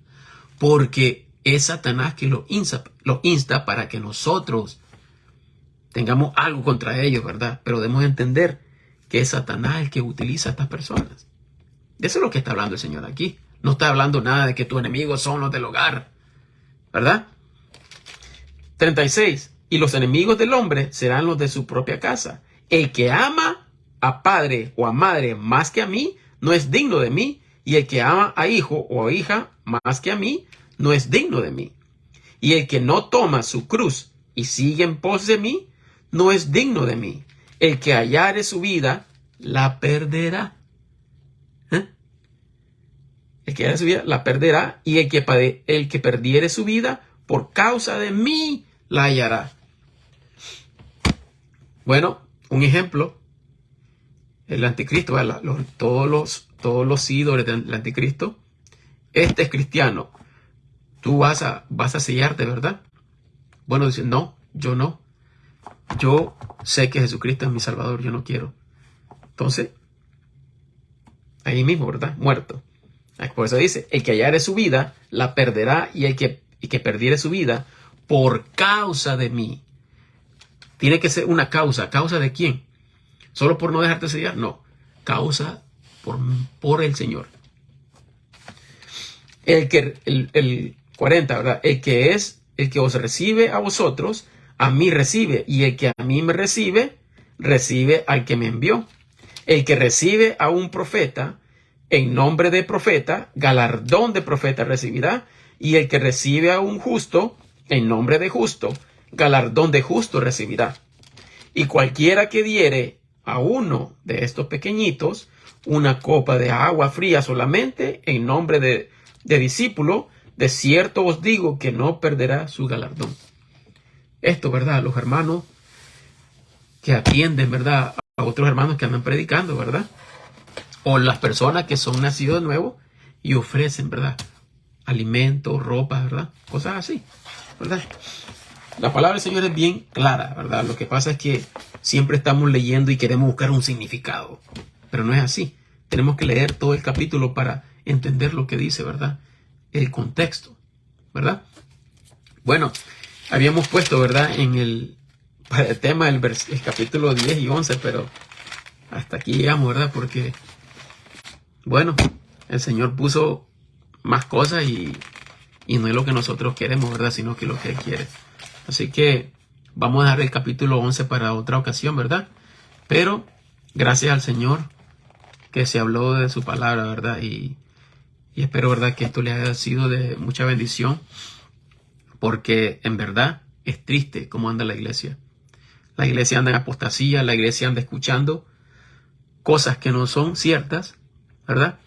porque es Satanás que lo insta para que nosotros tengamos algo contra ellos, ¿verdad? Pero debemos entender que es Satanás el que utiliza a estas personas. De eso es lo que está hablando el Señor aquí. No está hablando nada de que tus enemigos son los del hogar, ¿verdad? 36. Y los enemigos del hombre serán los de su propia casa. El que ama a padre o a madre más que a mí, no es digno de mí. Y el que ama a hijo o a hija más que a mí, no es digno de mí. Y el que no toma su cruz y sigue en pos de mí, no es digno de mí. El que hallare su vida, la perderá. El que hallare su vida, la perderá. Y el que perdiere su vida, por causa de mí, la hallará. Bueno, un ejemplo. El anticristo, todos los seguidores del anticristo. Este es cristiano. tú vas a sellarte, ¿verdad? Bueno, dice, no, yo no. Yo sé que Jesucristo es mi Salvador, yo no quiero. Entonces, ahí mismo, ¿verdad? Muerto. Por eso dice, el que hallare su vida, la perderá, y el que perdiere su vida, por causa de mí. Tiene que ser una causa. ¿Causa de quién? ¿Solo por no dejarte sellar? No. Causa por el Señor. El 40, ¿verdad? El que os recibe a vosotros, a mí recibe. Y el que a mí me recibe, recibe al que me envió. El que recibe a un profeta, en nombre de profeta, galardón de profeta recibirá. Y el que recibe a un justo, en nombre de justo, galardón de justo recibirá. Y cualquiera que diere a uno de estos pequeñitos una copa de agua fría solamente, en nombre de discípulo, de cierto os digo que no perderá su galardón. Esto, ¿verdad? Los hermanos que atienden, ¿verdad? A otros hermanos que andan predicando, ¿verdad? O las personas que son nacidos de nuevo y ofrecen, ¿verdad? Alimentos, ropa, ¿verdad? Cosas así, ¿verdad? La palabra del Señor es bien clara, ¿verdad? Lo que pasa es que siempre estamos leyendo y queremos buscar un significado, pero no es así. Tenemos que leer todo el capítulo para entender lo que dice, ¿verdad? El contexto, ¿verdad? Bueno, habíamos puesto, ¿verdad? Para el tema el capítulo 10 y 11, pero hasta aquí llegamos, ¿verdad? Porque, bueno, el Señor puso más cosas y no es lo que nosotros queremos, ¿verdad? Sino que lo que Él quiere. Así que vamos a dejar el capítulo 11 para otra ocasión, ¿verdad? Pero gracias al Señor que se habló de su palabra, ¿verdad? Y espero, ¿verdad?, que esto le haya sido de mucha bendición, porque en verdad es triste cómo anda la iglesia. La iglesia anda en apostasía, la iglesia anda escuchando cosas que no son ciertas, ¿verdad?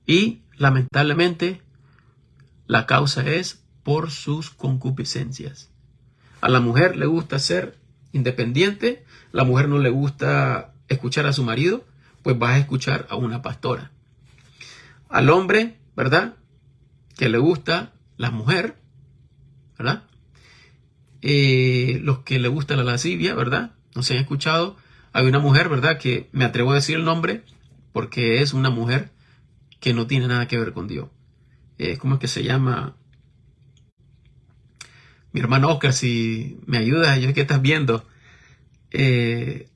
Y lamentablemente la causa es por sus concupiscencias. A la mujer le gusta ser independiente, la mujer no le gusta escuchar a su marido, pues vas a escuchar a una pastora. Al hombre, ¿verdad?, que le gusta la mujer, ¿verdad? Los que le gusta la lascivia, ¿verdad? No se han escuchado. Hay una mujer, ¿verdad?, que me atrevo a decir el nombre porque es una mujer que no tiene nada que ver con Dios. ¿Cómo es que se llama? Mi hermano Oscar, si me ayudas, yo sé que estás viendo. Es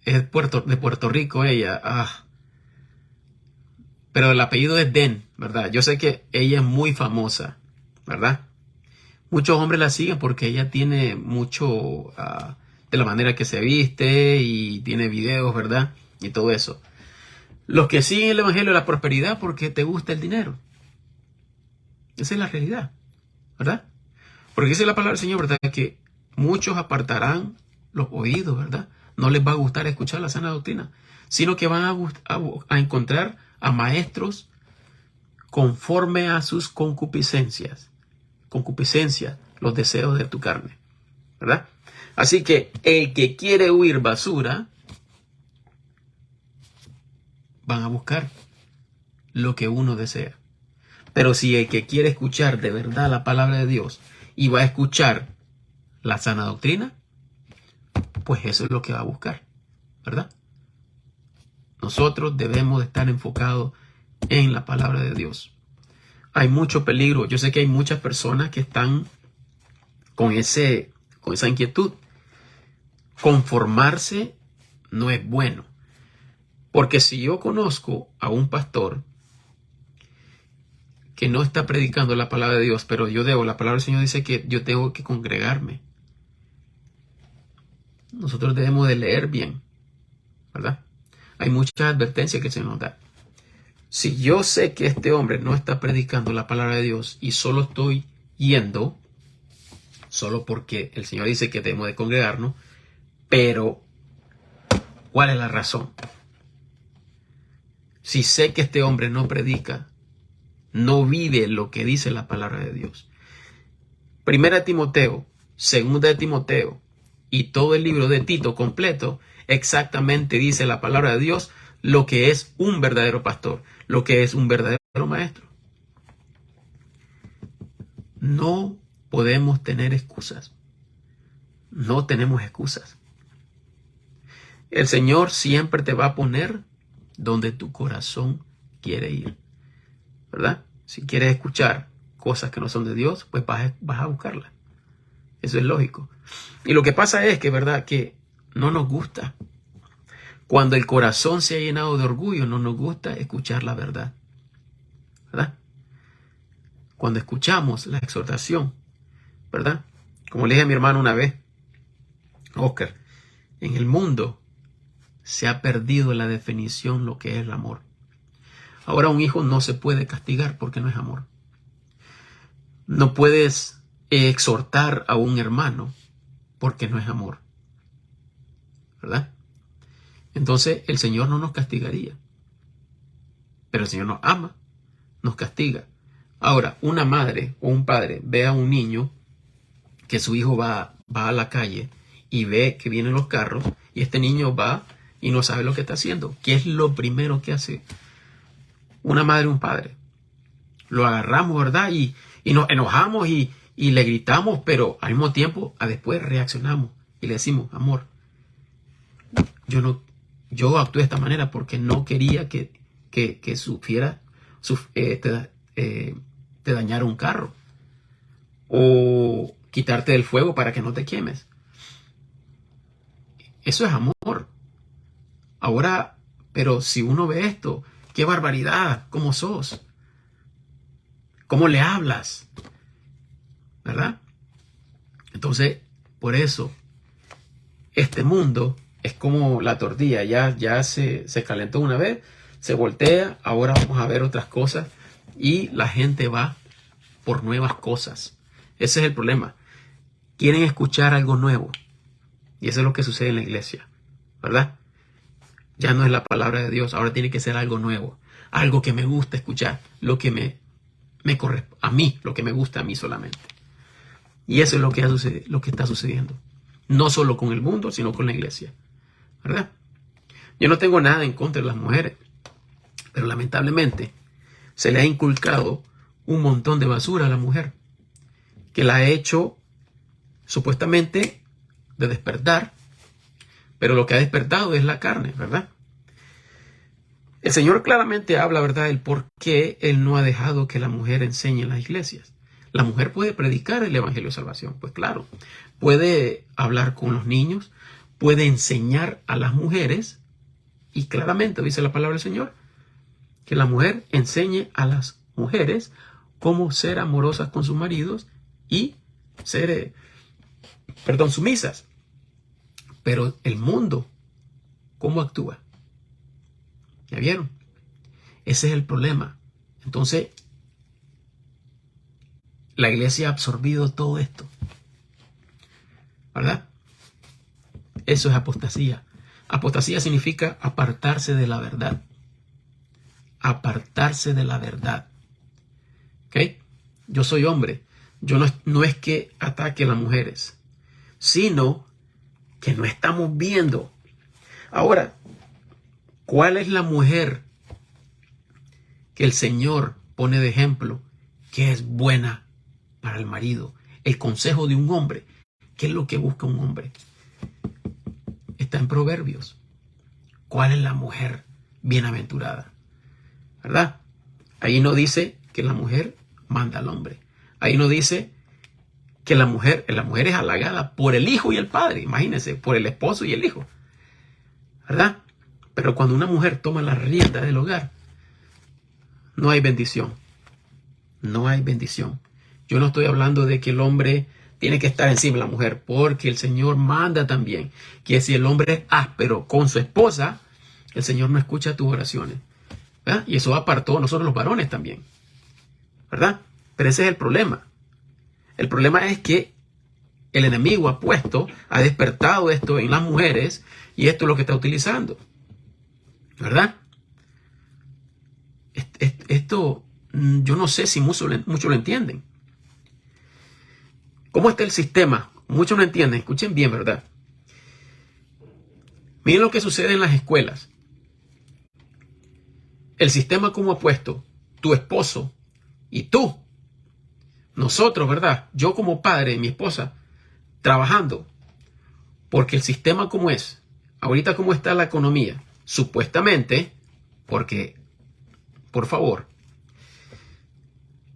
de Puerto Rico ella. Pero el apellido es Den, ¿verdad? Yo sé que ella es muy famosa, ¿verdad? Muchos hombres la siguen porque ella tiene mucho de la manera que se viste y tiene videos, ¿verdad? Y todo eso. Los que siguen el evangelio de la prosperidad porque te gusta el dinero. Esa es la realidad, ¿verdad? Porque dice la palabra del Señor, ¿verdad?, que muchos apartarán los oídos, ¿verdad? No les va a gustar escuchar la sana doctrina, sino que van a encontrar a maestros conforme a sus concupiscencias. Concupiscencia, los deseos de tu carne, ¿verdad? Así que el que quiere huir basura, van a buscar lo que uno desea. Pero si el que quiere escuchar de verdad la palabra de Dios y va a escuchar la sana doctrina, pues eso es lo que va a buscar, ¿verdad? Nosotros debemos de estar enfocados en la palabra de Dios. Hay mucho peligro. Yo sé que hay muchas personas que están con esa inquietud. Conformarse no es bueno. Porque si yo conozco a un pastor que no está predicando la palabra de Dios, pero la palabra del Señor dice que yo tengo que congregarme. Nosotros debemos de leer bien, ¿verdad? Hay muchas advertencias que se nos da. Si yo sé que este hombre no está predicando la palabra de Dios y solo estoy yendo, solo porque el Señor dice que debemos de congregarnos, pero ¿cuál es la razón? Si sé que este hombre no predica, no vive lo que dice la palabra de Dios. Primera de Timoteo, segunda de Timoteo y todo el libro de Tito completo, exactamente dice la palabra de Dios lo que es un verdadero pastor, lo que es un verdadero maestro. No podemos tener excusas. No tenemos excusas. El Señor siempre te va a poner donde tu corazón quiere ir, ¿verdad? Si quieres escuchar cosas que no son de Dios, pues vas a buscarlas. Eso es lógico. Y lo que pasa es que, ¿verdad?, que no nos gusta. Cuando el corazón se ha llenado de orgullo, no nos gusta escuchar la verdad, ¿verdad? Cuando escuchamos la exhortación, ¿verdad? Como le dije a mi hermano una vez, Oscar, en el mundo se ha perdido la definición lo que es el amor. Ahora un hijo no se puede castigar porque no es amor. No puedes exhortar a un hermano porque no es amor, ¿verdad? Entonces el Señor no nos castigaría, pero el Señor nos ama, nos castiga. Ahora, una madre o un padre ve a un niño que su hijo va a la calle y ve que vienen los carros y este niño va y no sabe lo que está haciendo. ¿Qué es lo primero que hace una madre o un padre? Lo agarramos, ¿verdad? Y nos enojamos y le gritamos, pero al mismo tiempo después reaccionamos y le decimos, amor, yo actué de esta manera porque no quería que te dañara un carro o quitarte del fuego para que no te quemes. Eso es amor. Ahora, pero si uno ve esto, qué barbaridad, ¿cómo sos? ¿Cómo le hablas? ¿Verdad? Entonces, por eso, este mundo es como la tortilla, ya se calentó una vez, se voltea, ahora vamos a ver otras cosas y la gente va por nuevas cosas. Ese es el problema. Quieren escuchar algo nuevo y eso es lo que sucede en la iglesia, ¿verdad? Ya no es la palabra de Dios, ahora tiene que ser algo nuevo, algo que me gusta escuchar, lo que me corresponde a mí, lo que me gusta a mí solamente. Y eso es lo que está sucediendo. No solo con el mundo, sino con la iglesia, ¿verdad? Yo no tengo nada en contra de las mujeres, pero lamentablemente se le ha inculcado un montón de basura a la mujer, que la ha hecho supuestamente de despertar, pero lo que ha despertado es la carne, ¿verdad? El Señor claramente habla, ¿verdad?, el por qué Él no ha dejado que la mujer enseñe en las iglesias. La mujer puede predicar el evangelio de salvación, pues claro, puede hablar con los niños, puede enseñar a las mujeres, y claramente dice la palabra del Señor, que la mujer enseñe a las mujeres cómo ser amorosas con sus maridos y ser, sumisas. Pero el mundo, ¿cómo actúa? ¿Ya vieron? Ese es el problema. Entonces, la iglesia ha absorbido todo esto, ¿verdad? Eso es apostasía. Apostasía significa apartarse de la verdad. Apartarse de la verdad. ¿Ok? Yo soy hombre. Yo no es que ataque a las mujeres, sino que no estamos viendo. Ahora, ¿cuál es la mujer que el Señor pone de ejemplo que es buena para el marido? El consejo de un hombre. ¿Qué es lo que busca un hombre? Está en Proverbios. ¿Cuál es la mujer bienaventurada? ¿Verdad? Ahí no dice que la mujer manda al hombre. Ahí no dice que la mujer es halagada por el hijo y el padre. Imagínense, por el esposo y el hijo, ¿verdad? Pero cuando una mujer toma la rienda del hogar, no hay bendición. No hay bendición. Yo no estoy hablando de que el hombre tiene que estar encima de la mujer, porque el Señor manda también que si el hombre es áspero con su esposa, el Señor no escucha tus oraciones, ¿verdad? Y eso apartó a nosotros los varones también, ¿verdad? Pero ese es el problema. El problema es que el enemigo ha despertado esto en las mujeres y esto es lo que está utilizando, ¿verdad? Esto yo no sé si muchos lo entienden. ¿Cómo está el sistema? Muchos no entienden. Escuchen bien, ¿verdad? Miren lo que sucede en las escuelas. El sistema como ha puesto tu esposo y tú nosotros, ¿verdad? Yo como padre, mi esposa, trabajando, porque el sistema como es, ahorita como está la economía, supuestamente, porque, por favor,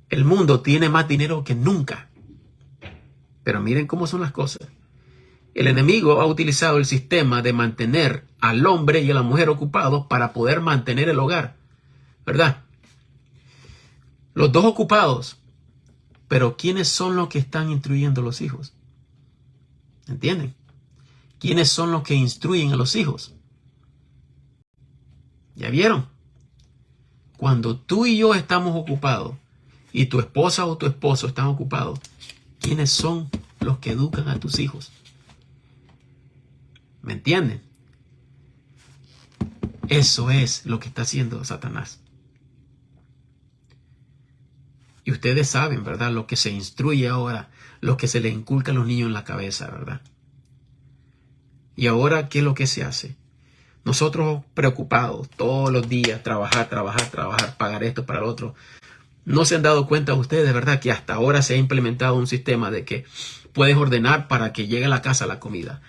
el mundo tiene más dinero que nunca. Pero miren cómo son las cosas. El enemigo ha utilizado el sistema de mantener al hombre y a la mujer ocupados para poder mantener el hogar, ¿verdad? Los dos ocupados, pero ¿quiénes son los que están instruyendo a los hijos? ¿Entienden? ¿Quiénes son los que instruyen a los hijos? ¿Ya vieron? Cuando tú y yo estamos ocupados y tu esposa o tu esposo están ocupados, ¿quiénes son los que educan a tus hijos? ¿Me entienden? Eso es lo que está haciendo Satanás. Y ustedes saben, ¿verdad? Lo que se instruye ahora, lo que se le inculca a los niños en la cabeza, ¿verdad? Y ahora, ¿qué es lo que se hace? Nosotros preocupados todos los días, trabajar, pagar esto para el otro. ¿No se han dado cuenta ustedes, verdad, que hasta ahora se ha implementado un sistema de que puedes ordenar para que llegue a la casa la comida?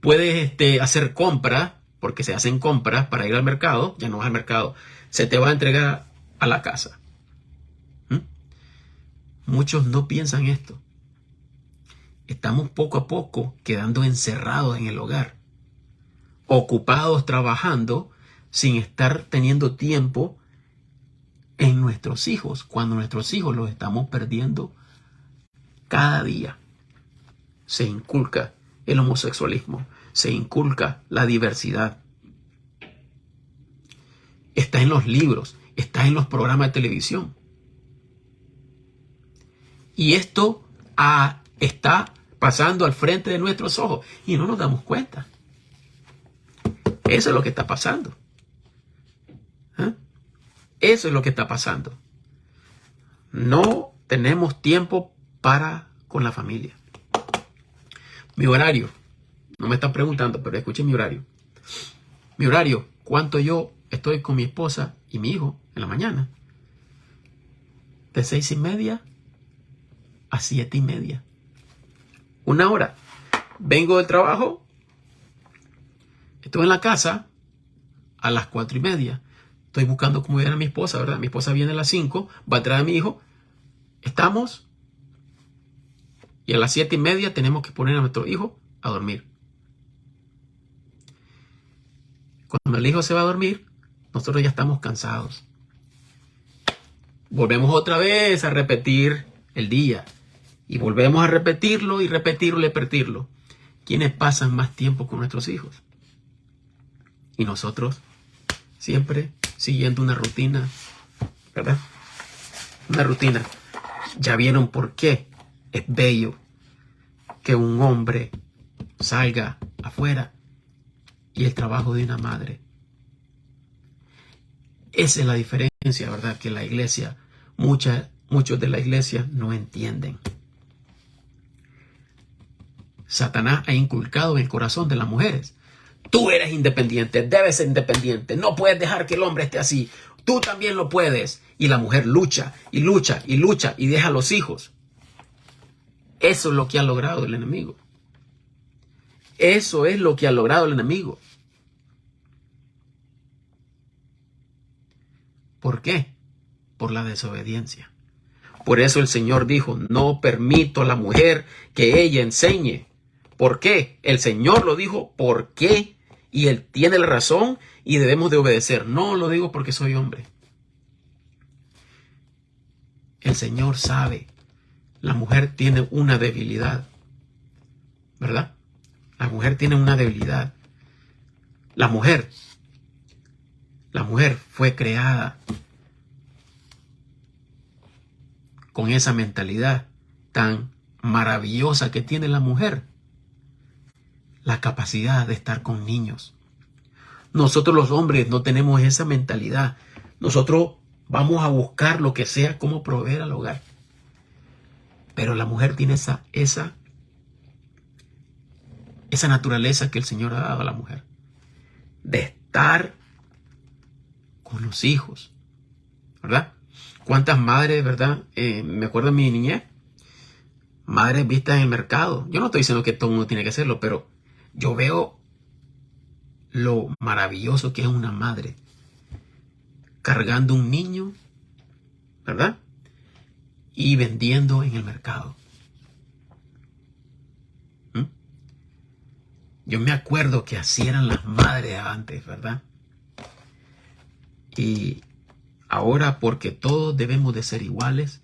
Puedes hacer compras, porque se hacen compras para ir al mercado, ya no vas al mercado, se te va a entregar a la casa. Muchos no piensan esto. Estamos poco a poco quedando encerrados en el hogar, ocupados trabajando sin estar teniendo tiempo en nuestros hijos, cuando nuestros hijos los estamos perdiendo cada día. Se inculca el homosexualismo, se inculca la diversidad. Está en los libros, está en los programas de televisión. Y esto está pasando al frente de nuestros ojos y no nos damos cuenta. Eso es lo que está pasando. Eso es lo que está pasando. No tenemos tiempo con la familia. Mi horario, no me están preguntando, pero escuchen mi horario. Mi horario, ¿cuánto yo estoy con mi esposa y mi hijo en la mañana? De 6:30 a 7:30. 1 hora. Vengo del trabajo, estoy en la casa a las 4:30. Estoy buscando cómo viene a mi esposa, ¿verdad? Mi esposa viene a las 5, va a traer a mi hijo. Estamos. Y a las 7:30 tenemos que poner a nuestro hijo a dormir. Cuando el hijo se va a dormir, nosotros ya estamos cansados. Volvemos otra vez a repetir el día. Y volvemos a repetirlo y repetirlo y repetirlo. ¿Quiénes pasan más tiempo con nuestros hijos? Y nosotros siempre siguiendo una rutina, ¿verdad? Una rutina. Ya vieron por qué es bello que un hombre salga afuera y el trabajo de una madre. Esa es la diferencia, ¿verdad? Que la iglesia, muchos de la iglesia no entienden. Satanás ha inculcado en el corazón de las mujeres. Tú eres independiente, debes ser independiente, no puedes dejar que el hombre esté así. Tú también lo puedes. Y la mujer lucha y lucha y lucha y deja a los hijos. Eso es lo que ha logrado el enemigo. Eso es lo que ha logrado el enemigo. ¿Por qué? Por la desobediencia. Por eso el Señor dijo, no permito a la mujer que ella enseñe. ¿Por qué? El Señor lo dijo, ¿por qué? Y Él tiene la razón y debemos de obedecer. No lo digo porque soy hombre. El Señor sabe, la mujer tiene una debilidad, ¿verdad? La mujer tiene una debilidad. La mujer fue creada con esa mentalidad tan maravillosa que tiene la mujer. La capacidad de estar con niños. Nosotros los hombres no tenemos esa mentalidad. Nosotros vamos a buscar lo que sea, cómo proveer al hogar. Pero la mujer tiene esa naturaleza que el Señor ha dado a la mujer. De estar con los hijos. ¿Verdad? ¿Cuántas madres, verdad? Me acuerdo de mi niñez. madres vistas en el mercado. Yo no estoy diciendo que todo el mundo tiene que hacerlo, pero yo veo lo maravilloso que es una madre cargando un niño, ¿verdad? Y vendiendo en el mercado. Yo me acuerdo que así eran las madres antes, ¿verdad? Y ahora, porque todos debemos de ser iguales,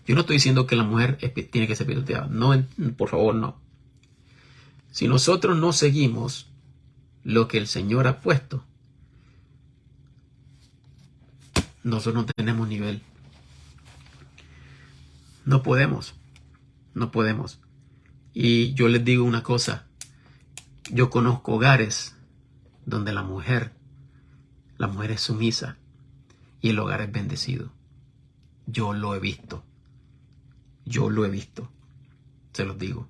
yo no estoy diciendo que la mujer tiene que ser pisoteada. No, por favor, no. Si nosotros no seguimos lo que el Señor ha puesto, nosotros no tenemos nivel. No podemos. No podemos. Y yo les digo una cosa. Yo conozco hogares donde la mujer es sumisa y el hogar es bendecido. Yo lo he visto. Yo lo he visto. Se los digo.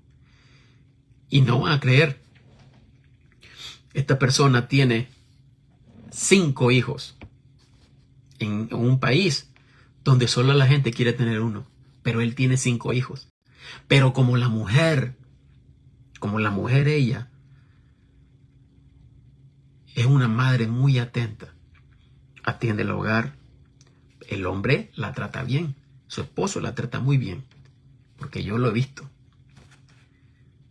Y no van a creer. Esta persona tiene 5 hijos en un país donde solo la gente quiere tener uno. Pero él tiene 5 hijos. Pero como la mujer ella es una madre muy atenta, atiende el hogar, el hombre la trata bien, su esposo la trata muy bien, porque yo lo he visto,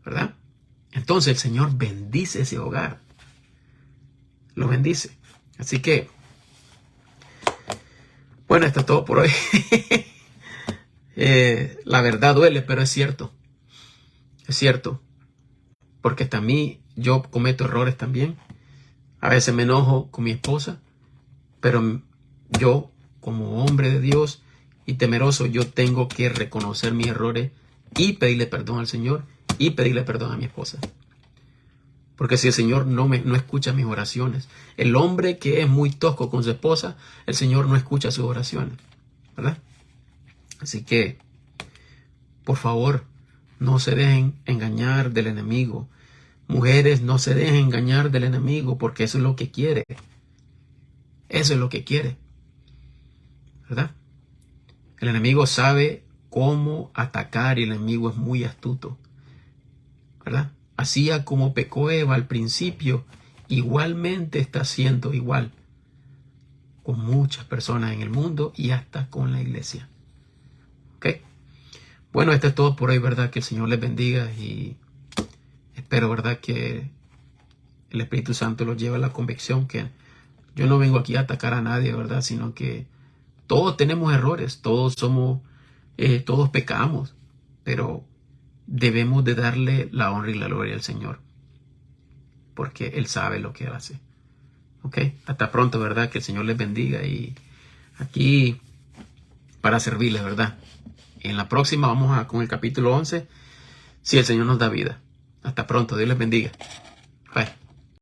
¿verdad? Entonces el Señor bendice ese hogar, lo bendice. Así que, bueno, esto es todo por hoy. La verdad duele, pero es cierto, porque también yo cometo errores también. A veces me enojo con mi esposa, pero yo, como hombre de Dios y temeroso, yo tengo que reconocer mis errores y pedirle perdón al Señor y pedirle perdón a mi esposa. Porque si el Señor no escucha mis oraciones, el hombre que es muy tosco con su esposa, el Señor no escucha sus oraciones, ¿verdad? Así que, por favor, no se dejen engañar del enemigo. Mujeres, no se dejen engañar del enemigo, porque eso es lo que quiere. Eso es lo que quiere, ¿verdad? El enemigo sabe cómo atacar y el enemigo es muy astuto, ¿verdad? Así como pecó Eva al principio, igualmente está haciendo igual con muchas personas en el mundo y hasta con la iglesia. ¿Ok? Bueno, esto es todo por hoy, ¿verdad? Que el Señor les bendiga y espero, ¿verdad?, que el Espíritu Santo los lleve a la convicción que yo no vengo aquí a atacar a nadie, ¿verdad? Sino que todos tenemos errores, todos pecamos, pero debemos de darle la honra y la gloria al Señor, porque Él sabe lo que hace. ¿Ok? Hasta pronto, ¿verdad? Que el Señor les bendiga y aquí para servirles, ¿verdad? En la próxima vamos con el capítulo 11, si el Señor nos da vida. Hasta pronto, Dios les bendiga. Bye.